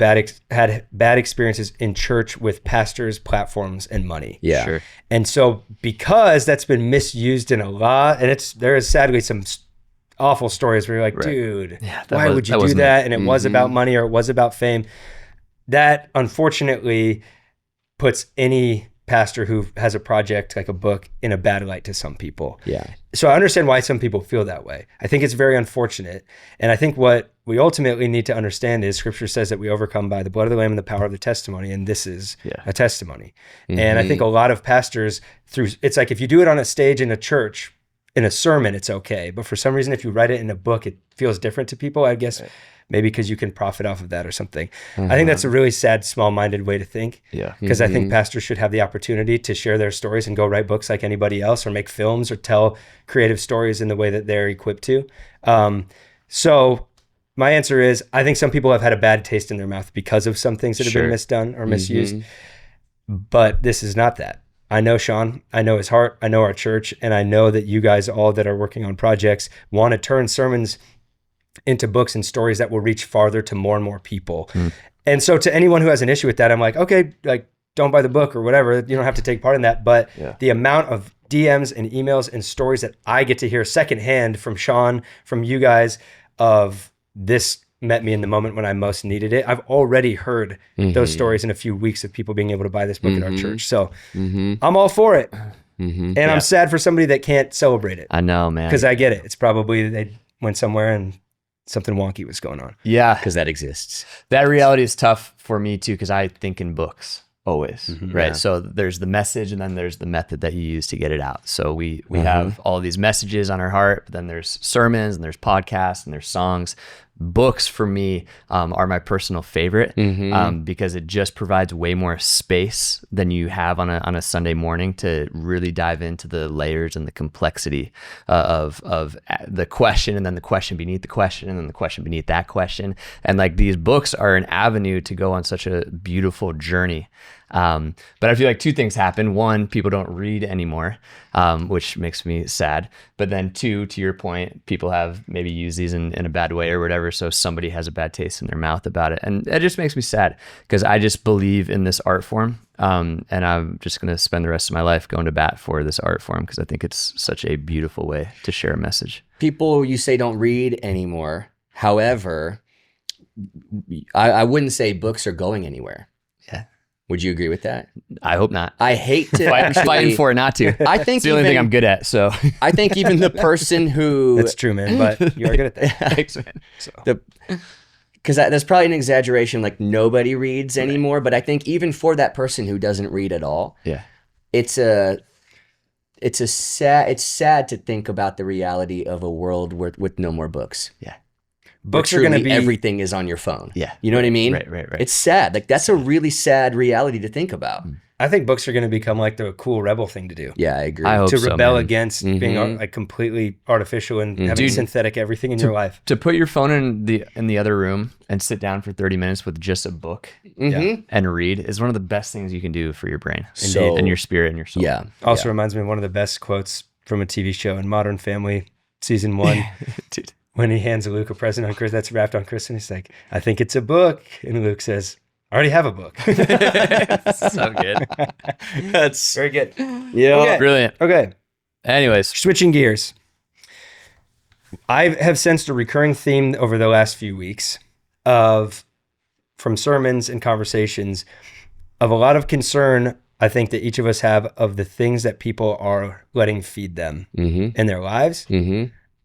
S2: had bad experiences in church with pastors, platforms, and money.
S1: Yeah.
S3: Sure.
S2: And so because that's been misused in a lot, and there is sadly some awful stories where you're like, dude, why would you do that? And it was about money, or it was about fame. That unfortunately puts any pastor who has a project like a book in a bad light to some people.
S1: Yeah.
S2: So I understand why some people feel that way. I think it's very unfortunate. And I think what we ultimately need to understand is Scripture says that we overcome by the blood of the Lamb and the power of the testimony. And this is a testimony. And I think a lot of pastors it's like if you do it on a stage in a church, in a sermon, it's okay. But for some reason, if you write it in a book, it feels different to people, I guess. Right. Maybe because you can profit off of that or something. I think that's a really sad, small-minded way to think. Yeah. Because I think pastors should have the opportunity to share their stories and go write books like anybody else, or make films, or tell creative stories in the way that they're equipped to. So my answer is, I think some people have had a bad taste in their mouth because of some things that have been misdone or misused. But this is not that. I know Sean, I know his heart, I know our church, and I know that you guys all that are working on projects want to turn sermons into books and stories that will reach farther to more and more people. And so to anyone who has an issue with that, I'm like, okay, like don't buy the book or whatever. You don't have to take part in that. But the amount of DMs and emails and stories that I get to hear secondhand from Sean, from you guys, of this met me in the moment when I most needed it. I've already heard those stories in a few weeks of people being able to buy this book at our church. So I'm all for it. And I'm sad for somebody that can't celebrate it.
S3: I know, man.
S2: Because I get it. It's probably they went somewhere and something wonky was going on.
S3: Yeah.
S1: Because that exists.
S3: That reality is tough for me too, because I think in books always, right?
S1: Yeah.
S3: So there's the message and then there's the method that you use to get it out. So we have all these messages on our heart, but then there's sermons and there's podcasts and there's songs. Books for me are my personal favorite because it just provides way more space than you have on a Sunday morning to really dive into the layers and the complexity of the question, and then the question beneath the question, and then the question beneath that question. And like these books are an avenue to go on such a beautiful journey. But I feel like two things happen. One, people don't read anymore, which makes me sad. But then two, to your point, people have maybe used these in a bad way or whatever. So somebody has a bad taste in their mouth about it. And it just makes me sad because I just believe in this art form. And I'm just going to spend the rest of my life going to bat for this art form because I think it's such a beautiful way to share a message.
S1: People, you say, don't read anymore. However, I wouldn't say books are going anywhere.
S3: Yeah.
S1: Would you agree with that?
S3: I hope not.
S1: I hate to
S3: fighting for it not to.
S1: I think
S3: it's the only thing I'm good at. So
S1: I think even the person who
S2: That's true, man. But you are good at that.
S3: thanks, man.
S2: So.
S1: Because that's probably an exaggeration. Like nobody reads anymore. But I think even for that person who doesn't read at all, it's sad to think about the reality of a world with no more books.
S3: Yeah.
S2: Books are going to be
S1: everything is on your phone.
S3: Yeah.
S1: You know what I mean?
S3: Right.
S1: It's sad. Like that's a really sad reality to think about.
S2: I think books are going to become like the cool rebel thing to do.
S1: Yeah, I agree.
S3: I hope
S2: to
S3: so,
S2: rebel
S3: man.
S2: against being like completely artificial and having synthetic everything in your life.
S3: To put your phone in the other room and sit down for 30 minutes with just a book and read is one of the best things you can do for your brain and your spirit and your soul.
S1: Yeah.
S2: Also reminds me of one of the best quotes from a TV show in Modern Family, season 1.
S3: Dude.
S2: When he hands Luke a present on Chris that's wrapped on Chris, and he's like, I think it's a book. And Luke says, I already have a book.
S3: So good.
S2: That's very good.
S1: Yeah.
S2: Okay.
S3: Brilliant.
S2: Okay.
S3: Anyways.
S2: Switching gears. I have sensed a recurring theme over the last few weeks from sermons and conversations of a lot of concern, I think, that each of us have of the things that people are letting feed them in their lives.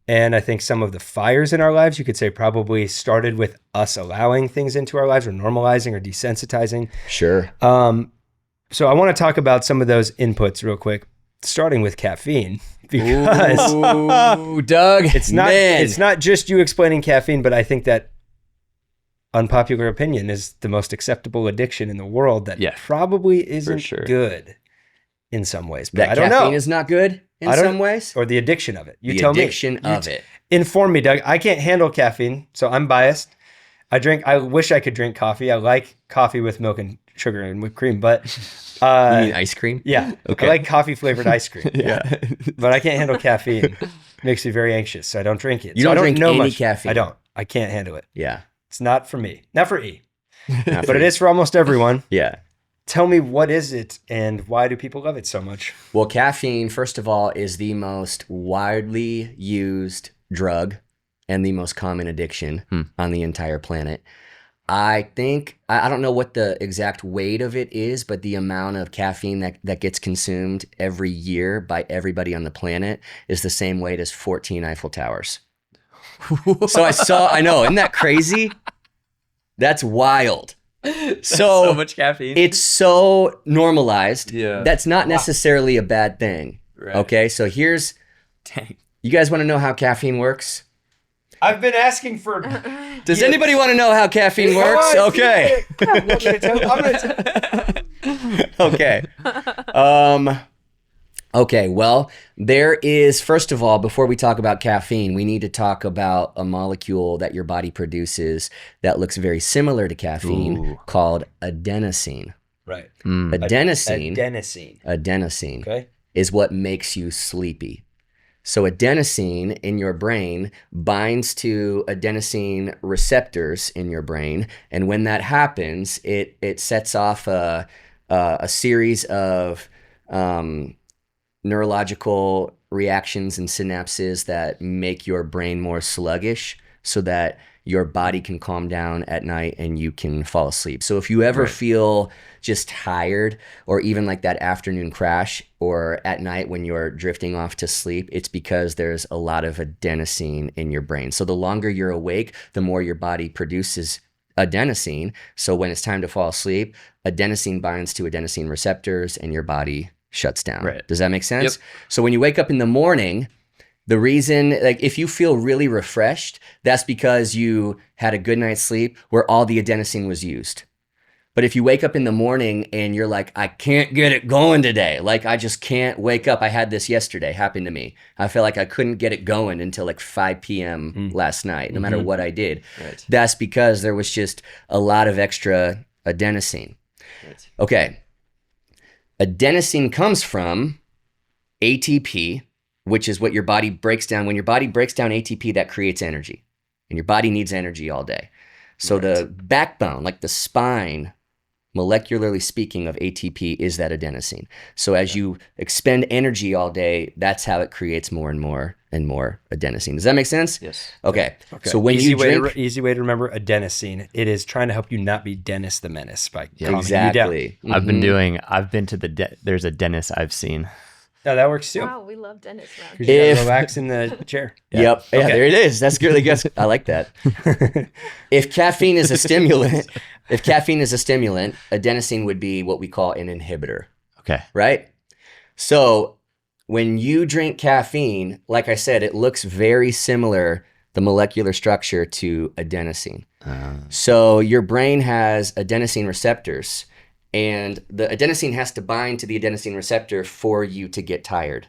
S2: And I think some of the fires in our lives, you could say, probably started with us allowing things into our lives or normalizing or desensitizing.
S1: Sure.
S2: So I want to talk about some of those inputs real quick, starting with caffeine, because
S1: Ooh, Doug,
S2: it's not just you explaining caffeine, but I think that unpopular opinion is the most acceptable addiction in the world that probably isn't good in some ways. But I don't know.
S1: Caffeine is not good in some ways?
S2: Or the addiction of it. You
S1: the
S2: tell me.
S1: The addiction of it.
S2: Inform me, Doug. I can't handle caffeine, so I'm biased. I wish I could drink coffee. I like coffee with milk and sugar and whipped cream, but...
S1: you mean ice cream?
S2: Yeah. Okay. I like coffee-flavored ice cream. But I can't handle caffeine. It makes me very anxious, so I don't drink it.
S1: You don't drink any caffeine?
S2: I don't. I can't handle it.
S1: Yeah.
S2: It's not for me. Not for E. But it is for almost everyone.
S1: Yeah.
S2: Tell me, what is it and why do people love it so much?
S1: Well, caffeine, first of all, is the most widely used drug and the most common addiction on the entire planet. I think, I don't know what the exact weight of it is, but the amount of caffeine that gets consumed every year by everybody on the planet is the same weight as 14 Eiffel Towers. So I know, isn't that crazy? That's wild. So
S3: much caffeine.
S1: It's so normalized.
S3: Yeah.
S1: That's not necessarily a bad thing.
S3: Right.
S1: Okay, so here's...
S3: Dang.
S1: You guys want to know how caffeine works?
S2: I've been asking for...
S1: Does anybody want to know how caffeine works? Okay.
S2: I'm gonna
S1: Okay. Okay, well, there is, first of all, before we talk about caffeine, we need to talk about a molecule that your body produces that looks very similar to caffeine called adenosine.
S2: Right.
S1: Adenosine
S2: Okay.
S1: is what makes you sleepy. So adenosine in your brain binds to adenosine receptors in your brain, and when that happens, it sets off a series of neurological reactions and synapses that make your brain more sluggish, so that your body can calm down at night and you can fall asleep. So if you ever feel just tired, or even like that afternoon crash, or at night when you're drifting off to sleep, it's because there's a lot of adenosine in your brain. So the longer you're awake, the more your body produces adenosine. So when it's time to fall asleep, adenosine binds to adenosine receptors and your body shuts down.
S3: Right.
S1: Does that make sense?
S3: Yep.
S1: So when you wake up in the morning, the reason, like if you feel really refreshed, that's because you had a good night's sleep where all the adenosine was used. But if you wake up in the morning and you're like, I can't get it going today, like I just can't wake up. I had this yesterday, happened to me. I felt like I couldn't get it going until like 5 p.m. last night, no matter what I did.
S3: Right.
S1: That's because there was just a lot of extra adenosine.
S3: Right.
S1: Okay. Adenosine comes from ATP, which is what your body breaks down. When your body breaks down ATP, that creates energy. And your body needs energy all day. So the backbone, like the spine, molecularly speaking, of ATP is that adenosine. So as you expend energy all day, that's how it creates more and more and more adenosine. Does that make sense?
S3: Yes.
S1: Okay. So when you drink...
S2: easy way to remember adenosine. It is trying to help you not be Dennis the Menace by calming you down.
S1: Exactly.
S3: I've been to there's a dentist I've seen.
S2: No, that works too.
S4: Wow, we love Dennis around.
S2: 'Cause you gotta relax in the chair.
S1: Yep. Yeah, there it is. That's really good. I like that. If caffeine is a stimulant, adenosine would be what we call an inhibitor,
S3: Okay.
S1: right? So when you drink caffeine, like I said, it looks very similar, the molecular structure, to adenosine. So your brain has adenosine receptors, and the adenosine has to bind to the adenosine receptor for you to get tired.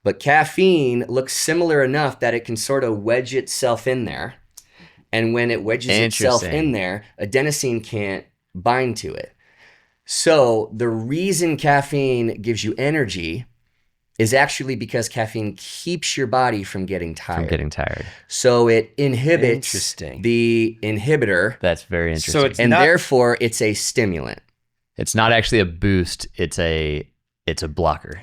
S1: But caffeine looks similar enough that it can sort of wedge itself in there. And when it wedges itself in there, adenosine can't bind to it. So the reason caffeine gives you energy is actually because caffeine keeps your body from getting tired. So it inhibits the inhibitor.
S3: That's very interesting.
S1: So therefore it's a stimulant.
S3: It's not actually a boost. It's a blocker.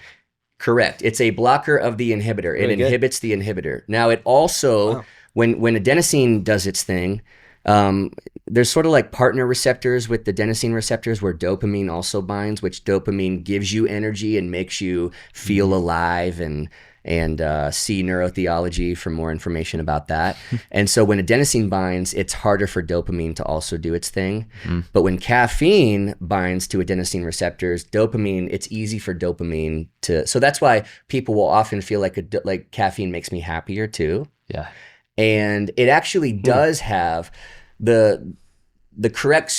S1: Correct. It's a blocker of the inhibitor. It inhibits the inhibitor. Now it also, when adenosine does its thing, there's sort of like partner receptors with the adenosine receptors where dopamine also binds, which dopamine gives you energy and makes you feel alive and see neurotheology for more information about that. And so when adenosine binds, it's harder for dopamine to also do its thing. But when caffeine binds to adenosine receptors, it's easy for dopamine to, so that's why people will often feel like caffeine makes me happier too.
S3: Yeah.
S1: And it actually does have the correct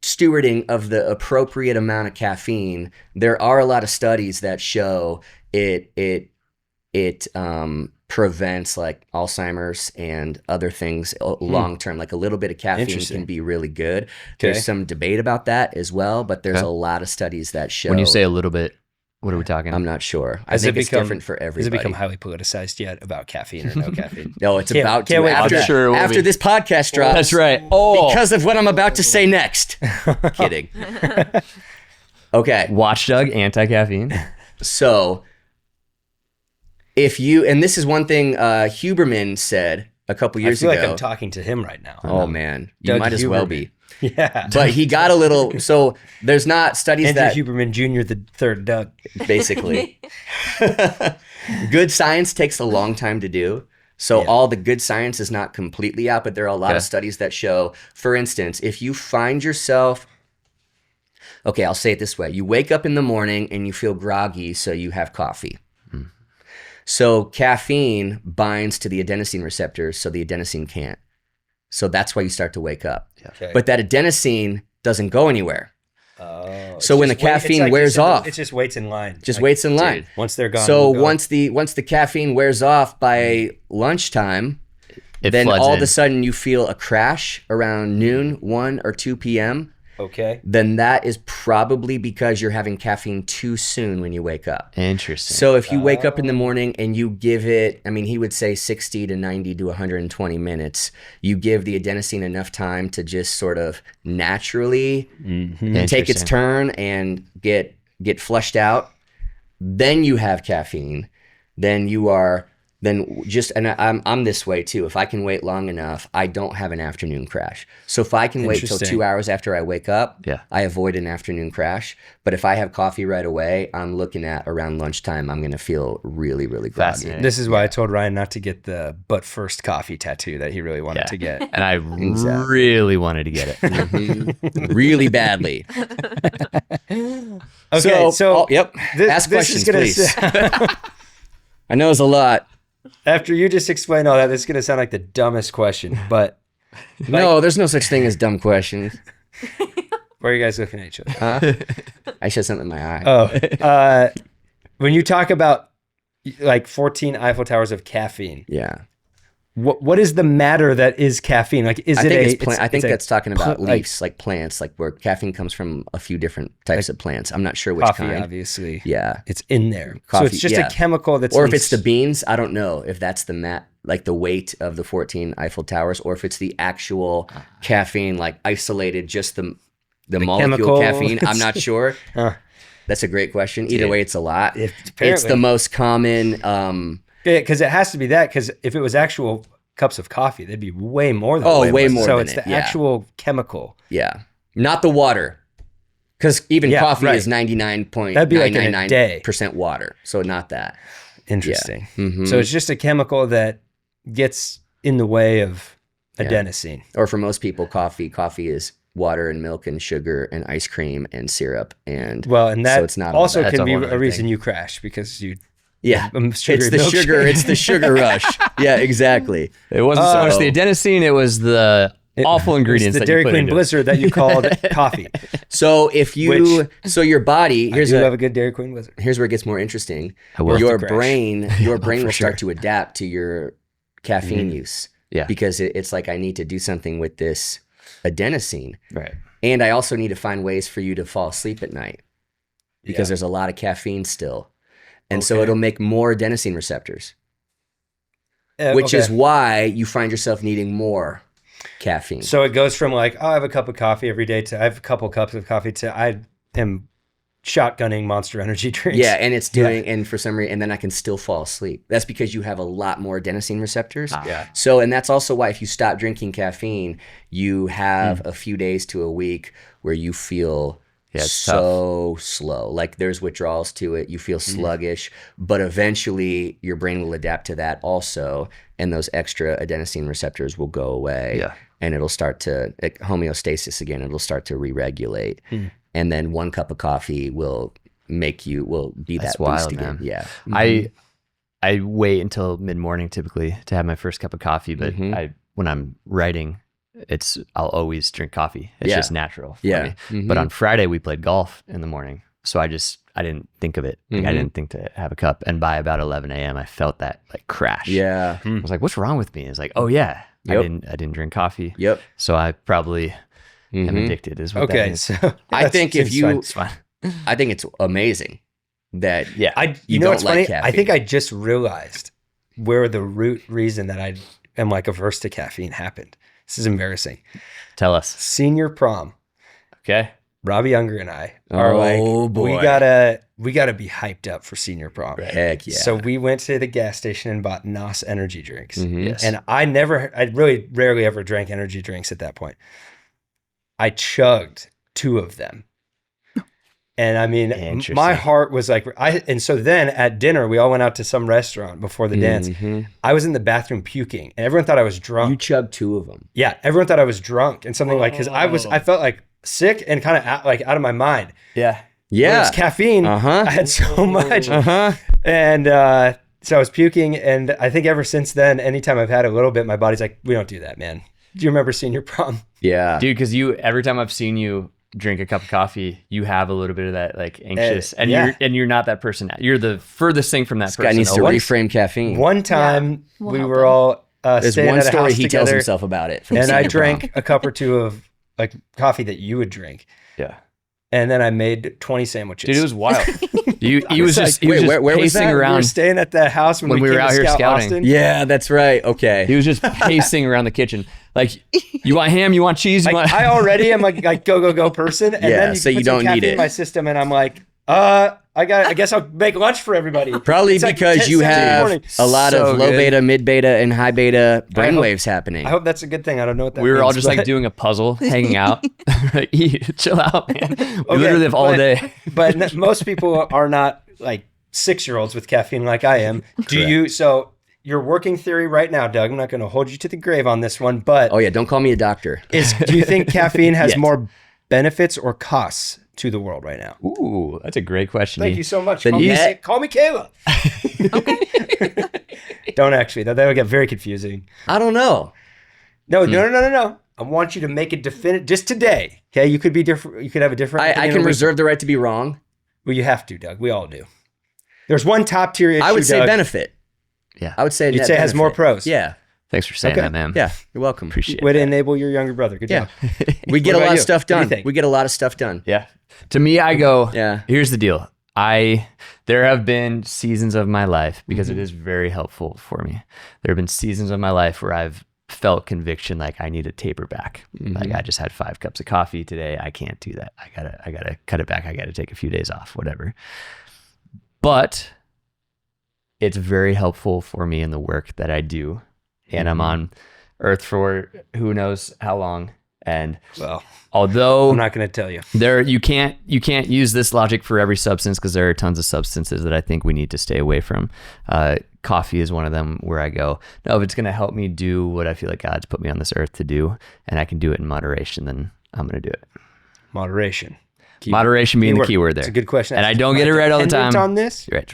S1: stewarding of the appropriate amount of caffeine. There are a lot of studies that show it prevents like Alzheimer's and other things long term. Like a little bit of caffeine can be really good. Okay. There's some debate about that as well, but there's a lot of studies that show.
S3: When you say a little bit, what are we talking?
S1: I'm not sure. I think it's different for everybody.
S2: Has it become highly politicized yet about caffeine or no caffeine?
S1: No, it's about to.
S2: Wait,
S1: after this podcast drops.
S3: That's right.
S1: Because of what I'm about to say next. Kidding. Okay.
S3: Watchdog, anti-caffeine.
S1: So if you, and this is one thing Huberman said a couple years ago.
S2: I feel like I'm talking to him right now.
S1: Oh man, you
S2: Doug
S1: might as well be.
S2: Yeah.
S1: But he got a little, so there's not studies
S2: Andrew
S1: that.
S2: Huberman Jr., the third Doug.
S1: Basically. Good science takes a long time to do. So all the good science is not completely out, but there are a lot of studies that show, for instance, if you find yourself, okay, I'll say it this way. You wake up in the morning and you feel groggy, so you have coffee. So caffeine binds to the adenosine receptors, so the adenosine can't. So that's why you start to wake up.
S2: Okay.
S1: But that adenosine doesn't go anywhere.
S2: Oh,
S1: so when the caffeine wears off,
S2: it just waits in line.
S1: Just waits in line.
S2: Once they're gone.
S1: So
S2: we'll
S1: once the caffeine wears off by lunchtime, then
S3: floods
S1: all
S3: in.
S1: of a sudden you feel a crash around noon, 1 or 2 p.m.
S2: Okay.
S1: Then that is probably because you're having caffeine too soon when you wake up.
S3: Interesting.
S1: So if you wake up in the morning and you give it, I mean, he would say 60 to 90 to 120 minutes, you give the adenosine enough time to just sort of naturally take its turn and get flushed out. Then you have caffeine. Then you are then I'm this way too. If I can wait long enough, I don't have an afternoon crash. So if I can wait till 2 hours after I wake up, I avoid an afternoon crash. But if I have coffee right away, I'm looking at around lunchtime, I'm going to feel really, really groggy.
S2: This is why I told Ryan not to get the "but first coffee" tattoo that he really wanted to get.
S3: And I really wanted to get it.
S1: Really badly.
S2: Okay, so
S1: ask questions, please. I know it's a lot.
S2: After you just explain all that, this is going to sound like the dumbest question, but...
S1: no, there's no such thing as dumb questions.
S2: Why are you guys looking at each other?
S1: I said something in my eye.
S2: Oh, when you talk about like 14 Eiffel Towers of caffeine, what is the matter that is caffeine? Like, I
S1: think that's talking about leaves, like plants, like where caffeine comes from a few different types of plants. I'm not sure which
S2: coffee,
S1: kind.
S2: Obviously.
S1: Yeah.
S2: It's in there.
S1: Coffee,
S2: so it's just a chemical that's...
S1: Or if it's the beans, I don't know if that's like the weight of the 14 Eiffel Towers, or if it's the actual caffeine, like isolated, just the molecule caffeine. I'm not sure. That's a great question. Either way, it's a lot. It's the most common...
S2: because it has to be that, because if it was actual cups of coffee, they'd be way more than
S1: way more.
S2: So it's the actual chemical.
S1: Yeah. Not the water. Because even coffee is 99.999% water. So not that.
S2: Interesting. Yeah. Mm-hmm. So it's just a chemical that gets in the way of adenosine.
S1: Or for most people, coffee is water and milk and sugar and ice cream and syrup. And
S2: that
S1: so it's not
S2: also can be a reason you crash, because you...
S1: Yeah, it's the sugar. It's the sugar rush. Yeah, exactly.
S3: It wasn't so much the adenosine; it was the awful ingredients.
S2: The Dairy Queen Blizzard that you called coffee.
S1: So your body.
S2: I have a good Dairy Queen Blizzard.
S1: Here's where it gets more interesting. Your brain will start to adapt to your caffeine use. Yeah, because it's like, I need to do something with this adenosine.
S3: Right.
S1: And I also need to find ways for you to fall asleep at night, because there's a lot of caffeine still. And so it'll make more adenosine receptors, which is why you find yourself needing more caffeine.
S2: So it goes from like, I have a cup of coffee every day, to I have a couple cups of coffee, to I am shotgunning Monster Energy drinks.
S1: Yeah, and it's doing, and for some reason, and then I can still fall asleep. That's because you have a lot more adenosine receptors. So, and that's also why if you stop drinking caffeine, you have a few days to a week where you feel... so tough. Slow. Like there's withdrawals to it. You feel sluggish, but eventually your brain will adapt to that also, and those extra adenosine receptors will go away. Yeah. And it'll start to homeostasis again. It'll start to re-regulate. And then 1 cup of coffee will be that boost again. Yeah.
S3: I wait until mid-morning typically to have my first cup of coffee, but when I'm writing, I'll always drink coffee. It's just natural for me. But on Friday we played golf in the morning, so I didn't think of it. Like, I didn't think to have a cup, and by about 11 a.m. I felt that like crash.
S1: Yeah.
S3: I was like, what's wrong with me? It's like, I didn't drink coffee.
S1: Yep.
S3: So I probably am addicted, is what that is.
S2: So
S1: I think it's fine. I think it's amazing that
S2: you know what's funny? Caffeine. I think I just realized where the root reason that I am like averse to caffeine happened. This is embarrassing.
S3: Tell us.
S2: Senior prom.
S3: Okay.
S2: Robbie Younger and I are we gotta be hyped up for senior prom.
S1: Right. Heck yeah.
S2: So we went to the gas station and bought NOS energy drinks. Yes. And I really rarely ever drank energy drinks at that point. I chugged 2 of them. And I mean, my heart was like, and so then at dinner, we all went out to some restaurant before the dance. I was in the bathroom puking, and everyone thought I was drunk.
S1: You chugged 2 of them.
S2: Yeah, everyone thought I was drunk and something like, because I felt like sick and kind of out of my mind.
S3: Yeah.
S2: Yeah. It was caffeine. I had so much. And so I was puking, and I think ever since then, anytime I've had a little bit, my body's like, we don't do that, man. Do you remember senior prom?
S1: Yeah.
S3: Dude, because every time I've seen you drink a cup of coffee, you have a little bit of that like anxious, and you're not that person. You're the furthest thing from that person.
S1: Guy needs to reframe caffeine.
S2: One time we were all
S1: there's
S2: staying
S1: one
S2: at a
S1: story
S2: house
S1: he
S2: together,
S1: tells himself about it,
S2: and I drank a cup or 2 of like coffee that you would drink.
S3: Yeah.
S2: And then I made 20 sandwiches.
S3: Dude, it was wild. He was just
S1: where was that?
S3: around.
S2: We were staying at the house when we were out here scouting. Austin.
S1: Yeah, that's right. Okay.
S3: He was just pacing around the kitchen. Like, you want ham? You want cheese?
S2: I already am like go person. And then
S1: so you don't need it
S2: in my system, and I'm like, I I guess I'll make lunch for everybody.
S1: Probably
S2: It's like
S1: because
S2: 10
S1: you
S2: cents in the
S1: have
S2: morning.
S1: a lot
S3: So
S1: of low
S3: good.
S1: beta, mid beta, and high beta brainwaves happening.
S2: I hope that's a good thing. I don't know what that
S3: We were all
S2: means,
S3: just like
S2: but-
S3: doing a puzzle, hanging out. Chill out, man. We
S2: Okay,
S3: literally have all
S2: but-
S3: day.
S2: But most people are not like 6-year-olds with caffeine like I am. Do you? So your working theory right now, Doug, I'm not going to hold you to the grave on this one, but
S1: Oh yeah, don't call me a doctor.
S2: do you think caffeine has
S3: Yes.
S2: more benefits or costs to the world right now?
S3: Ooh, that's a great question.
S2: Thank you so much.
S1: The
S2: Call me,
S1: net-
S2: call me Kayla. Don't actually. That would get very confusing.
S1: I don't know.
S2: No. I want you to make it definite just today. Okay, you could be different. You could have a different.
S1: I
S2: opinion
S1: can
S2: on
S1: reserve the right to be wrong.
S2: Well, you have to, Doug. We all do. There's one top tier issue.
S1: I would say
S2: Doug.
S1: benefit.
S3: Yeah.
S1: I would say
S2: You'd
S1: net
S2: say it has more
S1: benefit.
S2: pros.
S1: Yeah,
S3: Thanks for saying
S2: Okay.
S3: that, man.
S1: yeah. You're welcome.
S3: Appreciate
S2: Way to
S3: it.
S2: enable your younger brother. Good
S1: Yeah,
S2: job.
S1: we get
S2: What
S1: a lot
S2: about
S1: of
S2: you?
S1: stuff
S2: What do you
S1: done.
S2: think?
S1: We get a lot of stuff done.
S3: Yeah. To me, I go,
S1: Yeah.
S3: here's the deal. There have been seasons of my life, because it is very helpful for me. There have been seasons of my life where I've felt conviction like I need to taper back. Like I just had 5 cups of coffee today. I can't do that. I gotta cut it back. I gotta take a few days off, whatever. But it's very helpful for me in the work that I do. And I'm on earth for who knows how long. And
S2: Well,
S3: although
S2: I'm not going to tell you.
S3: you can't use this logic for every substance, because there are tons of substances that I think we need to stay away from. Coffee is one of them where I go, no, if it's going to help me do what I feel like God's put me on this earth to do, and I can do it in moderation, then I'm going to do it.
S2: Moderation.
S3: Moderation being the key word there.
S2: It's a good question.
S3: And I don't get it right all the
S2: Dependent
S3: time.
S2: on this?
S3: Right.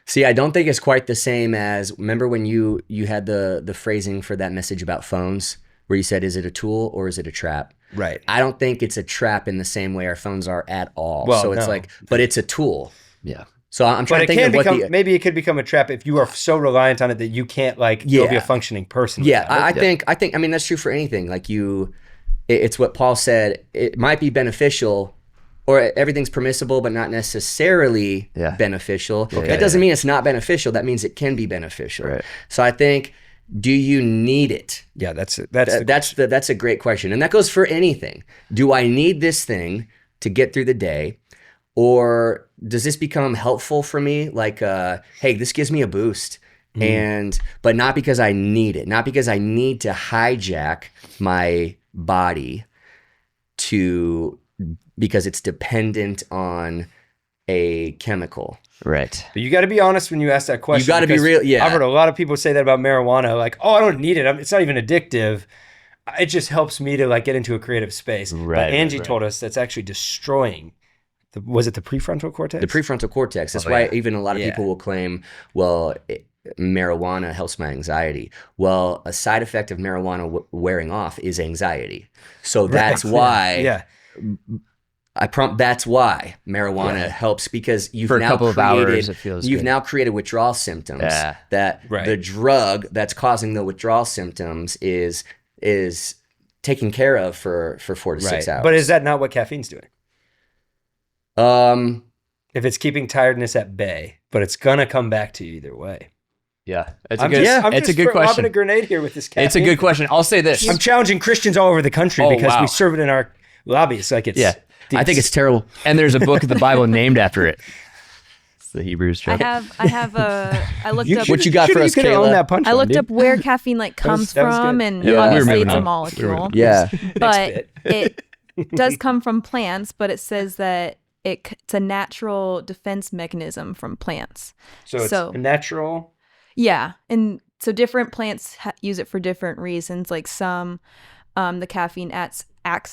S1: See, I don't think it's quite the same as, remember when you had the phrasing for that message about phones, where you said, is it a tool or is it a trap?
S2: Right.
S1: I don't think it's a trap in the same way our phones are at all.
S2: Well,
S1: so it's
S2: no.
S1: like, but it's a tool.
S3: Yeah.
S1: So I'm
S2: But
S1: trying
S2: it
S1: to think
S2: can
S1: of what
S2: become,
S1: the...
S2: maybe it could become a trap if you are so reliant on it that you can't go be
S1: Yeah.
S2: a functioning person.
S1: Yeah,
S2: without it.
S1: I think, I mean, that's true for anything. Like it's what Paul said. It might be beneficial, or everything's permissible, but not necessarily beneficial. That doesn't mean it's not beneficial. That means it can be beneficial.
S3: Right.
S1: So I think, do you need it?
S2: Yeah, that's
S1: That's a great question. And that goes for anything. Do I need this thing to get through the day? Or does this become helpful for me? Like, hey, this gives me a boost. But not because I need it, not because I need to hijack my body because it's dependent on a chemical.
S3: Right.
S2: But you got to be honest when you ask that question.
S1: You got to be
S2: because
S1: real. Yeah.
S2: I've heard a lot of people say that about marijuana. Like, oh, I don't need it. It's not even addictive. It just helps me to get into a creative space.
S3: Right,
S2: But Angie
S3: right.
S2: told us that's actually destroying. Was it the prefrontal cortex?
S1: The prefrontal cortex. That's why even a lot of people will claim, well, marijuana helps my anxiety. Well, a side effect of marijuana wearing off is anxiety. So that's why.
S2: Yeah.
S1: That's why marijuana helps, because you've
S3: For a
S1: now
S3: couple of
S1: created,
S3: hours, it feels
S1: you've
S3: good.
S1: now created withdrawal symptoms.
S3: Yeah.
S1: That
S2: Right.
S1: the drug that's causing the withdrawal symptoms is taken care of for 4 to 6 hours.
S2: But is that not what caffeine's doing? If it's keeping tiredness at bay, but it's gonna come back to you either way.
S3: Yeah. It's a
S2: I'm
S3: good,
S2: just, I'm
S3: it's a
S2: just
S3: good
S2: lobbing
S3: question.
S2: a grenade here with this caffeine.
S3: It's a good question. I'll say this.
S2: I'm challenging Christians all over the country
S3: Oh,
S2: because
S3: wow.
S2: we serve it in our lobbies. Like it's.
S3: Yeah.
S1: I think it's terrible.
S3: And there's a book of the Bible named after it. It's the Hebrews
S4: I
S3: chapter.
S4: I looked up
S1: What you got for us,
S2: You could own
S1: Kayla?
S2: that punchline,
S4: I looked
S2: dude.
S4: up where caffeine comes
S2: that was
S4: from,
S2: good.
S4: and
S1: Yeah. We were
S4: obviously
S3: moving
S4: it's a
S3: on.
S4: molecule.
S1: Yeah.
S4: But it does come from plants, but it says that it's a natural defense mechanism from plants.
S2: So it's
S4: So-
S2: a natural.
S4: Yeah, and so different plants use it for different reasons. Like some, the caffeine acts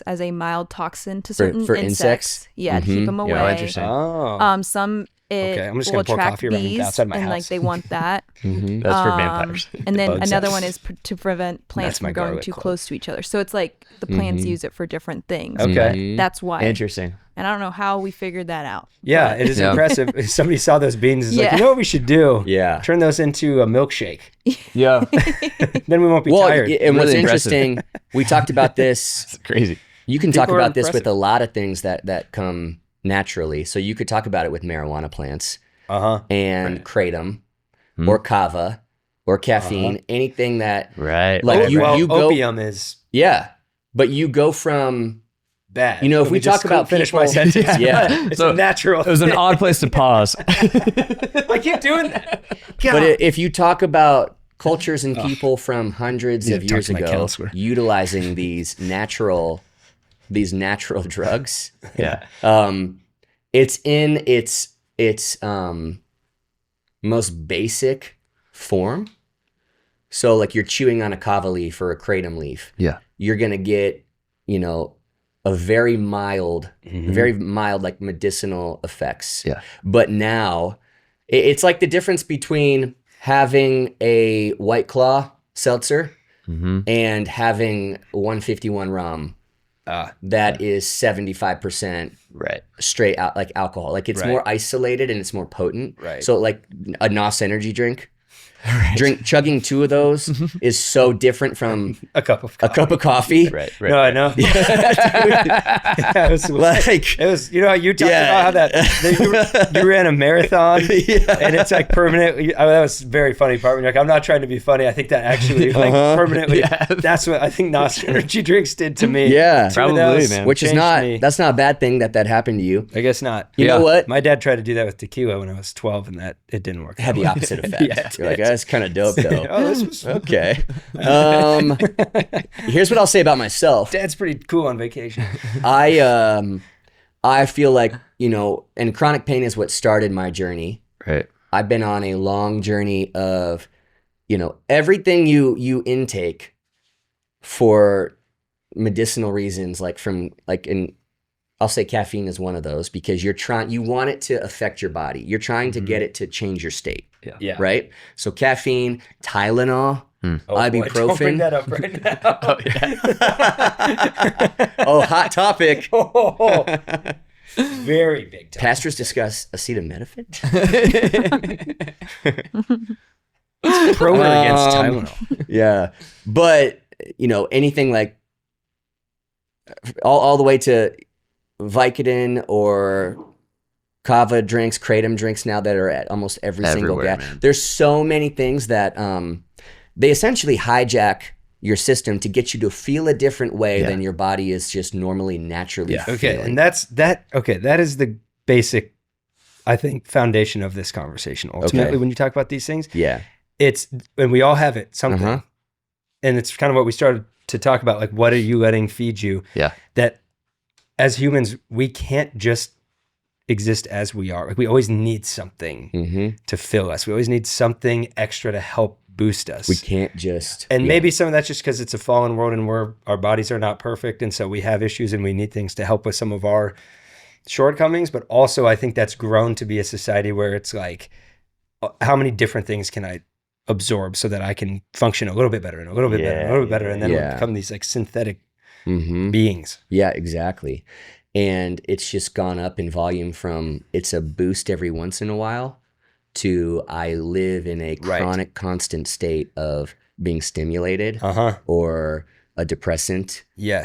S4: as a mild toxin to certain
S1: for
S4: insects.
S1: insects?
S4: Yeah, to keep them away.
S3: Yeah, interesting.
S2: Oh.
S4: Some
S2: Okay, I'm just
S4: will
S2: gonna pour
S4: attract
S2: coffee around
S4: bees,
S2: outside my
S4: and
S2: house.
S4: they want that.
S3: That's for vampires.
S4: And then
S2: Bugs.
S4: another one is to prevent plants
S2: That's my
S4: from growing
S2: garlic
S4: too
S2: club.
S4: close to each other. So it's like the plants use it for different things.
S2: Okay.
S4: That's why.
S3: Interesting.
S4: And I don't know how we figured that out.
S2: Yeah, it is
S3: Yeah.
S2: impressive. If somebody saw those beans, it's like,
S4: Yeah.
S2: you know what we should do?
S1: Yeah.
S2: Turn those into a milkshake.
S3: Yeah.
S2: Then we won't be
S1: Well,
S2: tired.
S1: and what's
S3: Really impressive.
S1: interesting, we talked about this.
S3: It's crazy.
S1: You can talk
S2: People are
S1: about this with
S2: impressive.
S1: a lot of things that come naturally. So you could talk about it with marijuana plants and kratom or kava or caffeine, anything that
S3: Right.
S1: Like
S3: right,
S1: you-
S3: right.
S2: Well,
S1: go-
S2: opium is.
S1: yeah, but you go from
S2: bad.
S1: You know, if
S2: Let
S1: we
S2: me just
S1: talk about
S2: finish my
S1: people-
S2: sentence.
S1: Yeah.
S2: It's a natural.
S3: It was an
S2: thing.
S3: odd place to pause.
S2: I keep doing that. God.
S1: But if you talk about cultures and people from hundreds
S2: Need
S1: of
S2: to talk
S1: years
S2: to my
S1: ago
S2: counselor.
S1: utilizing these natural drugs,
S3: Yeah.
S1: it's in its most basic form. So like you're chewing on a kava leaf or a kratom leaf.
S3: Yeah.
S1: You're gonna get, you know, a very mild like medicinal effects.
S3: Yeah.
S1: But now it's like the difference between having a White Claw seltzer and having 151 rum that is 75%
S3: Right.
S1: straight out like alcohol. Like it's
S2: Right.
S1: more isolated and it's more potent.
S2: Right.
S1: So like a NOS energy drink. Chugging 2 of those is so different from
S2: a cup of
S1: coffee.
S3: Right.
S2: No, I know. Yeah, it was, you know, you talked about how that you ran a marathon and it's like permanent. That was a very funny part. When you're like, I'm not trying to be funny. I think that actually like permanently, that's what I think NOS energy drinks did to me.
S1: Yeah.
S2: 2 of
S3: Probably,
S2: those
S3: man.
S1: Which is
S2: changed
S1: not,
S2: me.
S1: that's not a bad thing that happened to you.
S2: I guess not.
S1: You know what?
S2: My dad tried to do that with tequila when I was 12 and that it didn't work.
S1: It had the opposite effect. You're like, that's kind of dope though.
S2: Oh, this was
S1: Okay. Here's what I'll say about myself.
S2: Dad's pretty cool on vacation.
S1: I feel like, you know, and chronic pain is what started my journey.
S3: Right.
S1: I've been on a long journey of, you know, everything you intake for medicinal reasons, like from like I'll say caffeine is one of those because you want it to affect your body. You're trying to get it to change your state.
S2: Yeah.
S1: Right? So caffeine, Tylenol, ibuprofen.
S2: Don't bring that up right now.
S1: Oh, hot topic.
S2: Very big time.
S1: Pastors discuss acetaminophen.
S2: Pro or against Tylenol.
S1: Yeah. But, you know, anything like all the way to Vicodin or kava drinks, kratom drinks now that are at almost every single
S3: Everywhere,
S1: gas.
S3: man.
S1: There's so many things that they essentially hijack your system to get you to feel a different way than your body is just normally naturally
S2: Okay,
S1: feeling.
S2: and that is the basic, I think, foundation of this conversation. Ultimately, when you talk about these things,
S1: Yeah.
S2: and we all have it, something. And it's kind of what we started to talk about, like, what are you letting feed you?
S3: Yeah.
S2: That as humans, we can't just exist as we are. Like, we always need something to fill us. We always need something extra to help boost us.
S1: We can't just...
S2: And maybe some of that's just because it's a fallen world and our bodies are not perfect. And so we have issues and we need things to help with some of our shortcomings. But also, I think that's grown to be a society where it's like, how many different things can I absorb so that I can function a little bit better and a little bit better and a little bit better. And then we become these like synthetic beings.
S1: Yeah, exactly. And it's just gone up in volume from it's a boost every once in a while to I live in a chronic constant state of being stimulated or a depressant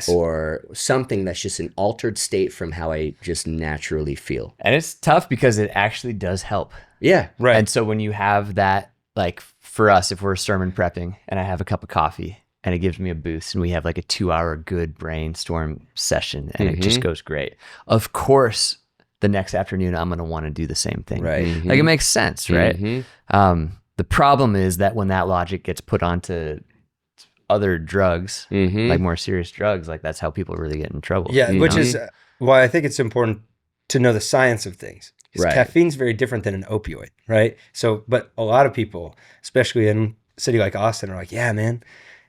S1: or something that's just an altered state from how I just naturally feel.
S3: And it's tough because it actually does help.
S1: Yeah.
S2: Right.
S3: And so when you have that, like for us, if we're sermon prepping and I have a cup of coffee and it gives me a boost and we have like a 2-hour good brainstorm session and it just goes great. Of course, the next afternoon, I'm going to want to do the same thing.
S2: Right.
S3: Like it makes sense, right? The problem is that when that logic gets put onto other drugs, like more serious drugs, like that's how people really get in trouble.
S2: Yeah, which is why I think it's important to know the science of things.
S1: Right.
S2: Caffeine's very different than an opioid, right? So, but a lot of people, especially in a city like Austin, are like, yeah, man,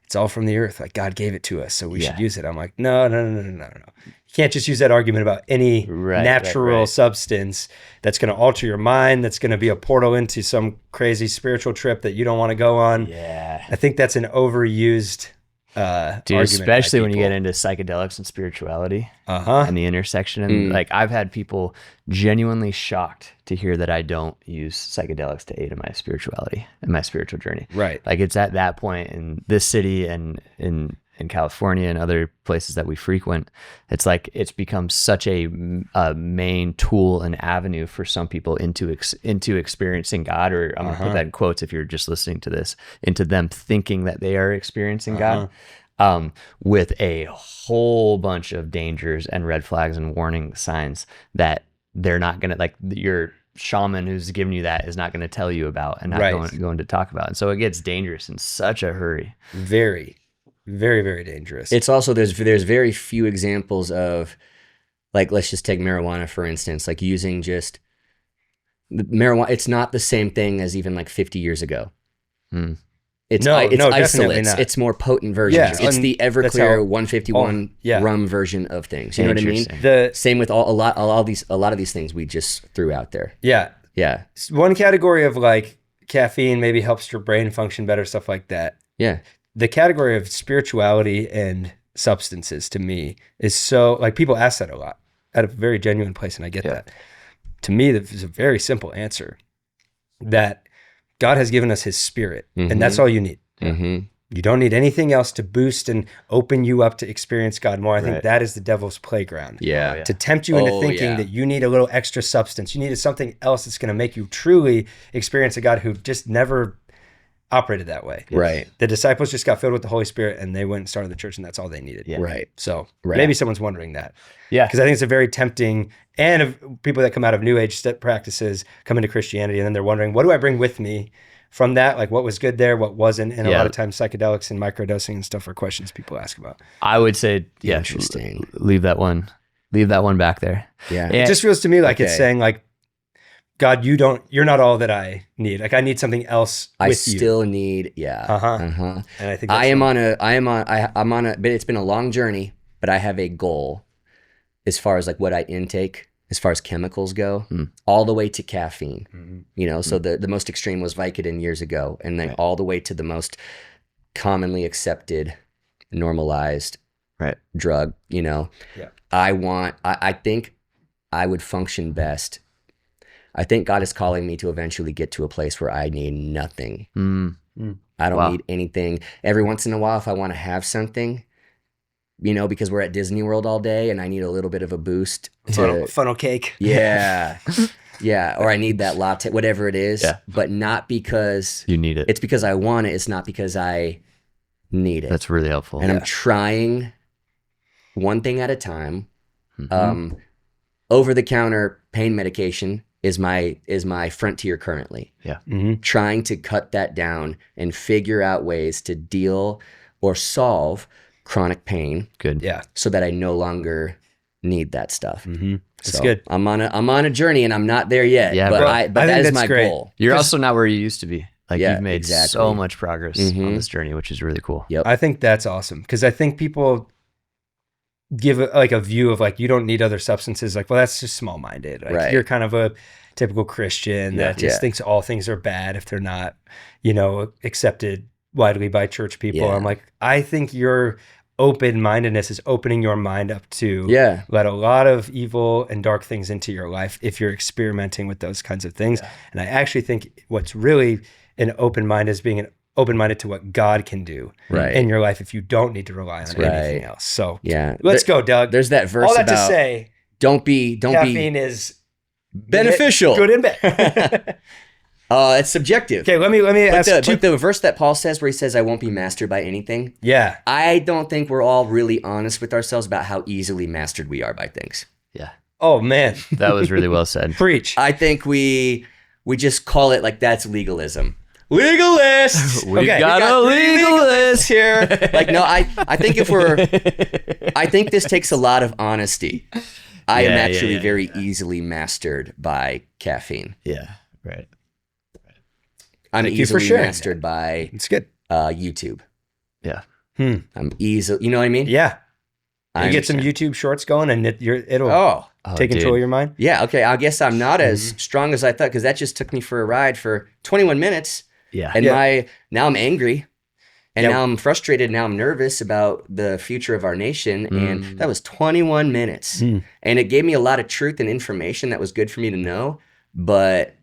S2: it's all from the earth. Like God gave it to us, so we should use it. I'm like, no. You can't just use that argument about any natural substance that's going to alter your mind, that's going to be a portal into some crazy spiritual trip that you don't want to go on.
S3: Yeah.
S2: I think that's an overused
S3: Dude,
S2: argument
S3: especially
S2: by
S3: when you
S2: people.
S3: get into psychedelics and spirituality
S2: Uh-huh.
S3: and the intersection. And like I've had people genuinely shocked to hear that I don't use psychedelics to aid in my spirituality and my spiritual journey.
S2: Right.
S3: Like it's at that point in this city and in California and other places that we frequent, it's like it's become such a main tool and avenue for some people into experiencing God, or I'm gonna put that in quotes if you're just listening to this, into them thinking that they are experiencing God. with a whole bunch of dangers and red flags and warning signs that they're not going to, like, your shaman who's giving you that is not going to tell you about and not going to talk about. And so it gets dangerous in such a hurry.
S2: Very, very, very dangerous.
S1: It's also, there's very few examples of, like, let's just take marijuana, for instance, like using just marijuana. It's not the same thing as even like 50 years ago. It's
S2: definitely
S1: isolates.
S2: not.
S1: It's more potent versions. It's the Everclear 151 rum version of things. You know what I mean? Same with a lot of these things we just threw out there.
S2: Yeah.
S1: Yeah.
S2: One category of like caffeine maybe helps your brain function better, stuff like that.
S1: Yeah.
S2: The category of spirituality and substances to me is so, like, people ask that a lot at a very genuine place, and I get that. To me, there's a very simple answer that God has given us his spirit, and that's all you need. You don't need anything else to boost and open you up to experience God more. I think that is the devil's playground.
S1: Yeah.
S2: To tempt you into thinking that you need a little extra substance. You need something else that's going to make you truly experience a God who just never operated that way.
S1: Right.
S2: The disciples just got filled with the Holy Spirit and they went and started the church, and that's all they needed.
S3: Yeah.
S1: Right.
S2: So maybe someone's wondering that.
S3: Yeah.
S2: Because I think it's a very tempting, and of people that come out of New Age practices come into Christianity, and then they're wondering, what do I bring with me from that? Like, what was good there, what wasn't? And a lot of times psychedelics and microdosing and stuff are questions people ask about.
S3: I would say,
S1: Interesting.
S3: Leave that one back there.
S1: Yeah.
S2: It just feels to me like it's saying, like, God, you're not all that I need. Like, I need something else with
S1: I
S2: you.
S1: still need, And
S2: I think
S1: I'm on a, but it's been a long journey, but I have a goal as far as like what I intake, as far as chemicals go, all the way to caffeine, you know? So the most extreme was Vicodin years ago, and then all the way to the most commonly accepted, normalized drug, you know?
S2: Yeah.
S1: I think I would function best. I think God is calling me to eventually get to a place where I need nothing. I don't need anything. Every once in a while, if I want to have something, you know, because we're at Disney World all day and I need a little bit of a boost.
S2: Funnel cake.
S1: Yeah. Yeah. Or I need that latte, whatever it is, but not because
S3: you need it.
S1: It's because I want it. It's not because I need it.
S3: That's really helpful.
S1: And I'm trying one thing at a time. Over-the-counter pain medication is my frontier currently.
S3: Yeah.
S1: Trying to cut that down and figure out ways to deal or solve chronic pain.
S3: Good.
S2: Yeah.
S1: So that I no longer need that stuff.
S2: That's good.
S1: I'm on a journey, and I'm not there yet.
S3: Yeah,
S1: but that is my goal.
S3: You're also not where you used to be. Like, you've made
S1: exactly.
S3: so much progress on this journey, which is really cool.
S1: Yep.
S2: I think that's awesome, because I think people give a view of, like, you don't need other substances. Like, well, that's just small-minded. Like, you're kind of a typical Christian that just thinks all things are bad if they're not, you know, accepted widely by church people. I'm like, I think your open-mindedness is opening your mind up to let a lot of evil and dark things into your life if you're experimenting with those kinds of things. And I actually think what's really an open mind is being an open-minded to what God can do in your life if you don't need to rely on anything else. So let's go, Doug.
S1: There's that verse
S2: all that
S1: about
S2: to say, caffeine is
S1: beneficial.
S2: Good and bad.
S1: It's subjective.
S2: Okay, let me ask
S1: but the verse that Paul says, where he says, I won't be mastered by anything.
S2: Yeah.
S1: I don't think we're all really honest with ourselves about how easily mastered we are by things.
S3: Yeah.
S2: Oh, man.
S3: That was really well said.
S2: Preach.
S1: I think we just call it like that's legalism. Legalist.
S3: We got a legalist
S1: here. Like, no, I think I think this takes a lot of honesty. I am actually very easily mastered by caffeine.
S3: Yeah. Right.
S1: I'm
S2: Thank you for
S1: easily
S2: sharing
S1: mastered by
S2: It's good.
S1: YouTube.
S3: Yeah.
S1: I'm easily, you know what I mean?
S2: Yeah.
S1: I
S2: You get some
S1: understand.
S2: YouTube shorts going, and it'll
S1: Oh,
S2: take control of your mind.
S1: yeah. Okay. I guess I'm not as strong as I thought, because that just took me for a ride for 21 minutes.
S3: Yeah.
S1: And now I'm angry, and now I'm frustrated. Now I'm nervous about the future of our nation. And that was 21 minutes. And it gave me a lot of truth and information that was good for me to know. But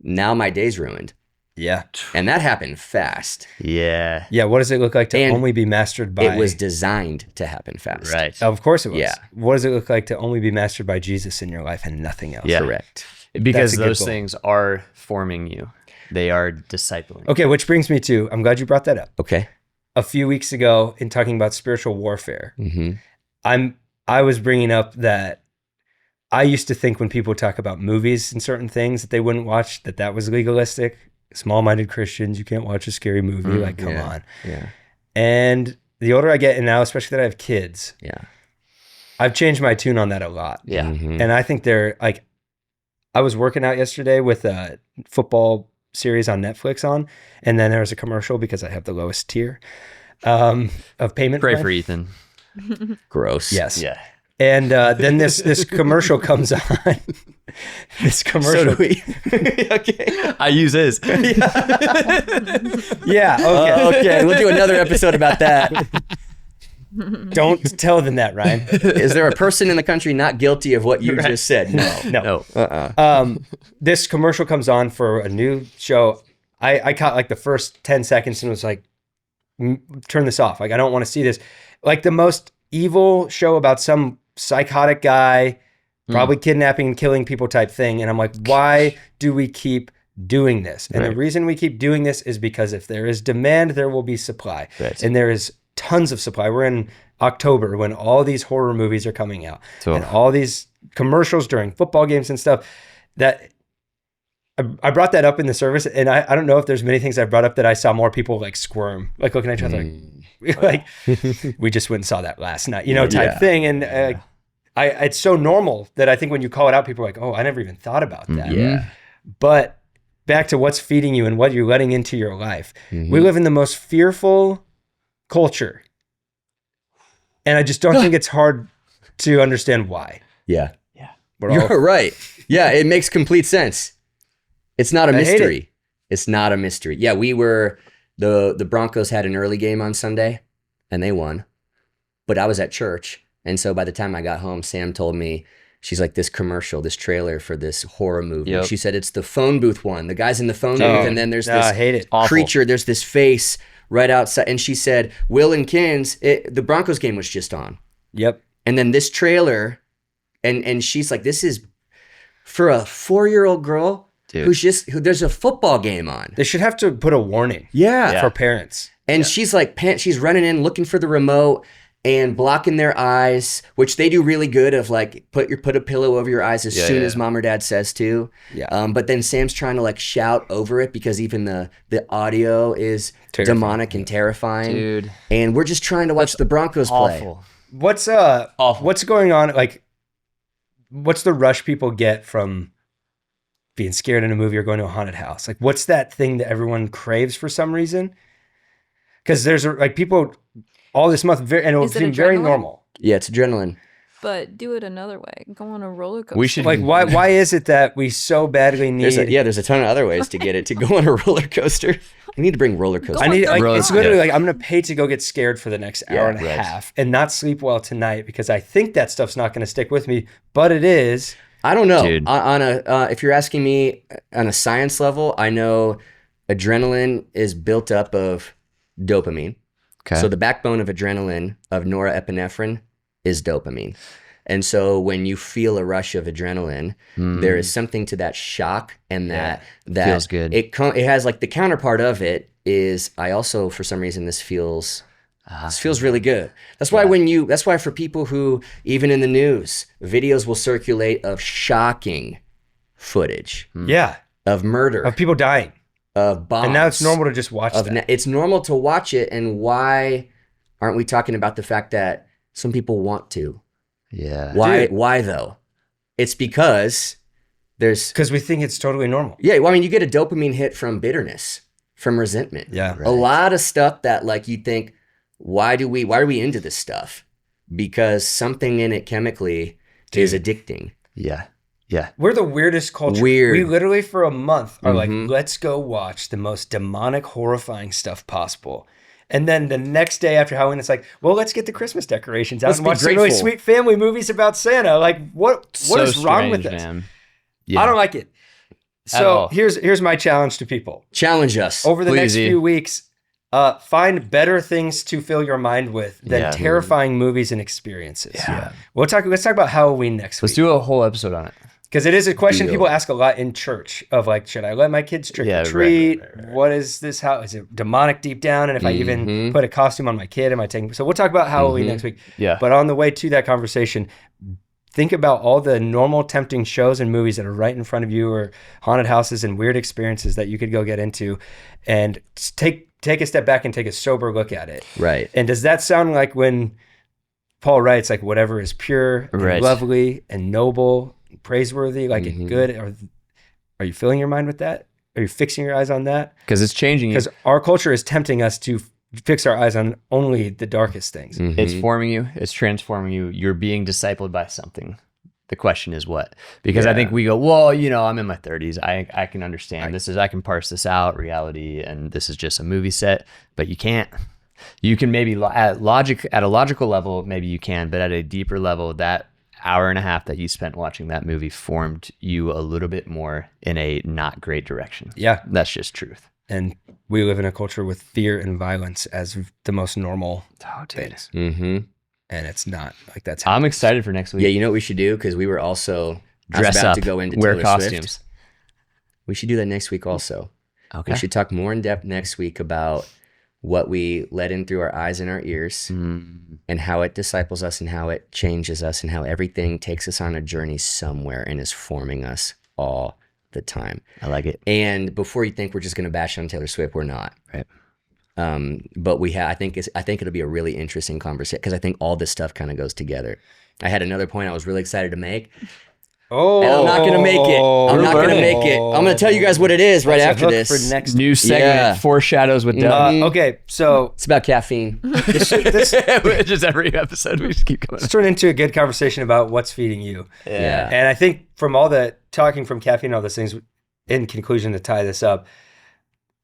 S1: now my day's ruined.
S2: Yeah.
S1: And that happened fast.
S3: Yeah.
S2: Yeah. What does it look like to
S1: And
S2: only be mastered by?
S1: It was designed to happen fast.
S3: Right.
S2: Of course it was.
S1: Yeah.
S2: What does it look like to only be mastered by Jesus in your life and nothing else?
S3: Yeah.
S1: Correct.
S3: Because
S2: That's a good
S3: those
S2: goal.
S3: things are forming you. They are discipling.
S2: Okay, which brings me to, I'm glad you brought that up.
S1: Okay.
S2: a few weeks ago in talking about spiritual warfare, I was bringing up that I used to think when people talk about movies and certain things that they wouldn't watch, that was legalistic. Small-minded Christians, you can't watch a scary movie. Like, come on.
S1: Yeah.
S2: And the older I get, and now especially that I have kids,
S1: Yeah.
S2: I've changed my tune on that a lot.
S3: Yeah.
S2: And I think they're like, I was working out yesterday with a football series on Netflix on, and then there was a commercial because I have the lowest tier of payment.
S3: Pray
S2: plan.
S3: for Ethan.
S1: Gross.
S2: Yes.
S3: Yeah.
S2: And then this commercial comes on. This commercial.
S1: So do we. Okay.
S3: I use his.
S2: Yeah. Okay.
S1: Okay. We'll do another episode about that.
S2: Don't tell them that, Ryan.
S1: Is there a person in the country not guilty of what you just said? No.
S2: No. This commercial comes on for a new show. I caught like the first 10 seconds and was like, turn this off. Like, I don't want to see this. Like the most evil show about some psychotic guy, probably kidnapping and killing people type thing. And I'm like, why do we keep doing this? And the reason we keep doing this is because if there is demand, there will be supply.
S3: Right.
S2: And there is tons of supply. We're in October when all these horror movies are coming out and all these commercials during football games and stuff. That I brought that up in the service, and I don't know if there's many things I've brought up that I saw more people like squirm, like looking at each other like we just went and saw that last night, type thing. And it's so normal that I think when you call it out, people are like, oh, I never even thought about that.
S1: Yeah.
S2: But back to what's feeding you and what you're letting into your life. We live in the most fearful culture. And I just don't think it's hard to understand why.
S1: Yeah.
S2: We're
S1: You're right. Yeah, it makes complete sense. It's not a
S2: I hate
S1: mystery. It's not a mystery. Yeah, we were the Broncos had an early game on Sunday and they won. But I was at church. And so by the time I got home, Sam told me, she's like, this commercial, this trailer for this horror movie.
S3: Yep.
S1: She said it's the phone booth one. The guy's in the phone booth, and then there's this
S2: I hate it.
S1: creature, there's this face right outside. And she said, Will and Kins, the Broncos game was just on.
S2: Yep.
S1: And then this trailer, and she's like, this is for a 4-year-old girl who there's a football game on.
S2: They should have to put a warning for parents.
S1: And she's like, she's running in looking for the remote and blocking their eyes, which they do really good of like, put a pillow over your eyes as soon as mom or dad says to. Yeah. But then Sam's trying to like shout over it because even the audio is demonic and terrifying.
S3: Dude.
S1: And we're just trying to watch the Broncos play.
S2: What's going on? Like, what's the rush people get from being scared in a movie or going to a haunted house? Like, what's that thing that everyone craves for some reason? Because there's people all this month, and it will seem very normal.
S1: Yeah, it's adrenaline.
S4: But do it another way. Go on a roller coaster.
S3: We should
S2: like why is it that we so badly need?
S1: There's a ton of other ways to get it to go on a roller coaster. We need to bring roller coasters.
S2: I need it's literally like I'm gonna pay to go get scared for the next hour and a half and not sleep well tonight because I think that stuff's not gonna stick with me, but it is.
S1: I don't know.
S3: Dude.
S1: If you're asking me on a science level, I know adrenaline is built up of dopamine. Okay. So the backbone of adrenaline, of norepinephrine, is dopamine. And so when you feel a rush of adrenaline, there is something to that shock and that
S3: feels good.
S1: It has like the counterpart of it is I also, for some reason, this feels really good. That's why that's why for people who, even in the news, videos will circulate of shocking footage.
S2: Yeah.
S1: Of murder.
S2: Of people dying.
S1: Of bombs.
S2: And now it's normal to just watch that.
S1: It's normal to watch it, and why aren't we talking about the fact that some people want to?
S3: Yeah.
S1: Why though? It's because
S2: we think it's totally normal.
S1: Yeah, well, I mean, you get a dopamine hit from bitterness, from resentment.
S2: Yeah.
S1: Right. A lot of stuff that like you think, why are we into this stuff? Because something in it chemically is addicting.
S3: Yeah. Yeah.
S2: We're the weirdest culture.
S1: Weird.
S2: We literally for a month are like, let's go watch the most demonic, horrifying stuff possible. And then the next day after Halloween, it's like, well, let's get the Christmas decorations out and watch some really sweet family movies about Santa. Like, what is wrong with this? Yeah. I don't like it. So here's my challenge to people.
S1: Challenge us.
S2: Over the next few weeks, find better things to fill your mind with than terrifying movies and experiences. Yeah. Let's talk about Halloween next week.
S3: Let's do a whole episode on it.
S2: Because it is a question
S1: deal.
S2: people ask a lot in church of like, should I let my kids trick or treat? Right. What is this? How is it demonic deep down? And if I even put a costume on my kid, am I taking? So we'll talk about Halloween next week.
S3: Yeah.
S2: But on the way to that conversation, think about all the normal tempting shows and movies that are right in front of you, or haunted houses and weird experiences that you could go get into, and take a step back and take a sober look at it.
S1: Right.
S2: And does that sound like when Paul writes like whatever is pure and lovely and noble, praiseworthy, like and good? Are you filling your mind with that? Are you fixing your eyes on that?
S3: Because it's changing.
S2: Because our culture is tempting us to fix our eyes on only the darkest things.
S3: It's forming you. It's transforming you. You're being discipled by something. The question is what? Because I think we go, well, I'm in my 30s. I can understand I can parse this out, reality, and this is just a movie set. But you can't. You can maybe at a logical level, maybe you can, but at a deeper level, that hour and a half that you spent watching that movie formed you a little bit more in a not great direction.
S2: Yeah.
S3: That's just truth.
S2: And we live in a culture with fear and violence as the most normal things. And it's not like that's happening.
S3: I'm excited for next week.
S1: Yeah, you know what we should do? Because we were also
S3: dress
S1: about
S3: up,
S1: to go into
S3: wear
S1: Taylor
S3: costumes.
S1: Swift. We should do that next week also.
S3: Okay.
S1: We should talk more in depth next week about what we let in through our eyes and our ears, and how it disciples us and how it changes us and how everything takes us on a journey somewhere and is forming us all the time.
S3: I like it.
S1: And before you think we're just going to bash on Taylor Swift, we're not.
S3: Right.
S1: But I think it'll be a really interesting conversation because I think all this stuff kind of goes together. I had another point I was really excited to make.
S2: Oh,
S1: and I'm not going to make it. I'm going to tell you guys what it is right after this.
S2: For next
S3: New segment, Foreshadows with Doug.
S2: Okay, so
S1: it's about caffeine.
S3: Just every episode we just keep going.
S2: Let's turn into a good conversation about what's feeding you.
S1: Yeah.
S2: And I think from all the talking from caffeine and all those things, in conclusion, to tie this up,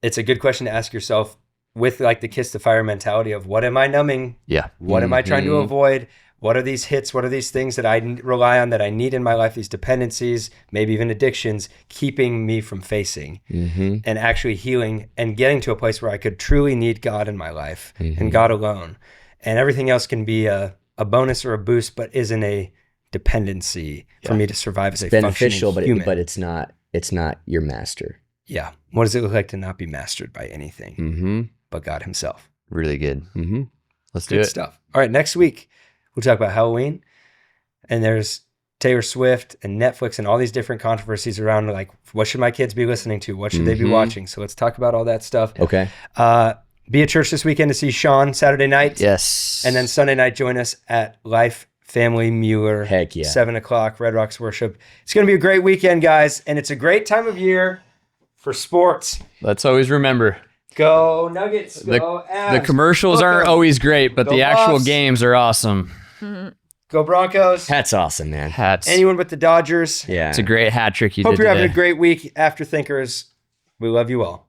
S2: it's a good question to ask yourself with like the kiss the fire mentality of what am I numbing?
S3: Yeah.
S2: What am I trying to avoid? What are these hits? What are these things that I rely on, that I need in my life, these dependencies, maybe even addictions, keeping me from facing and actually healing and getting to a place where I could truly need God in my life and God alone. And everything else can be a bonus or a boost, but isn't a dependency for me to survive as a
S1: beneficial,
S2: functioning human.
S1: but it's not your master.
S2: Yeah. What does it look like to not be mastered by anything but God himself?
S3: Really good. Let's do
S2: Good
S3: it.
S2: stuff. All right, next week, we'll talk about Halloween, and there's Taylor Swift and Netflix and all these different controversies around like, what should my kids be listening to? What should they be watching? So let's talk about all that stuff.
S1: Okay.
S2: Be at church this weekend to see Sean Saturday night.
S3: Yes.
S2: And then Sunday night, join us at Life Family Mueller.
S1: Heck yeah.
S2: 7:00, Red Rocks Worship. It's going to be a great weekend, guys, and it's a great time of year for sports.
S3: Let's always remember.
S2: Go Nuggets. Go
S3: The
S2: Avs.
S3: commercials aren't always great, but
S2: Go
S3: the actual
S2: Buffs.
S3: games are awesome.
S2: Go Broncos.
S1: That's awesome, man.
S3: Hats.
S2: Anyone but the Dodgers.
S1: Yeah.
S3: It's a great hat trick you
S2: Hope
S3: did
S2: you're having
S3: today.
S2: a great week, After Thinkers. We love you all.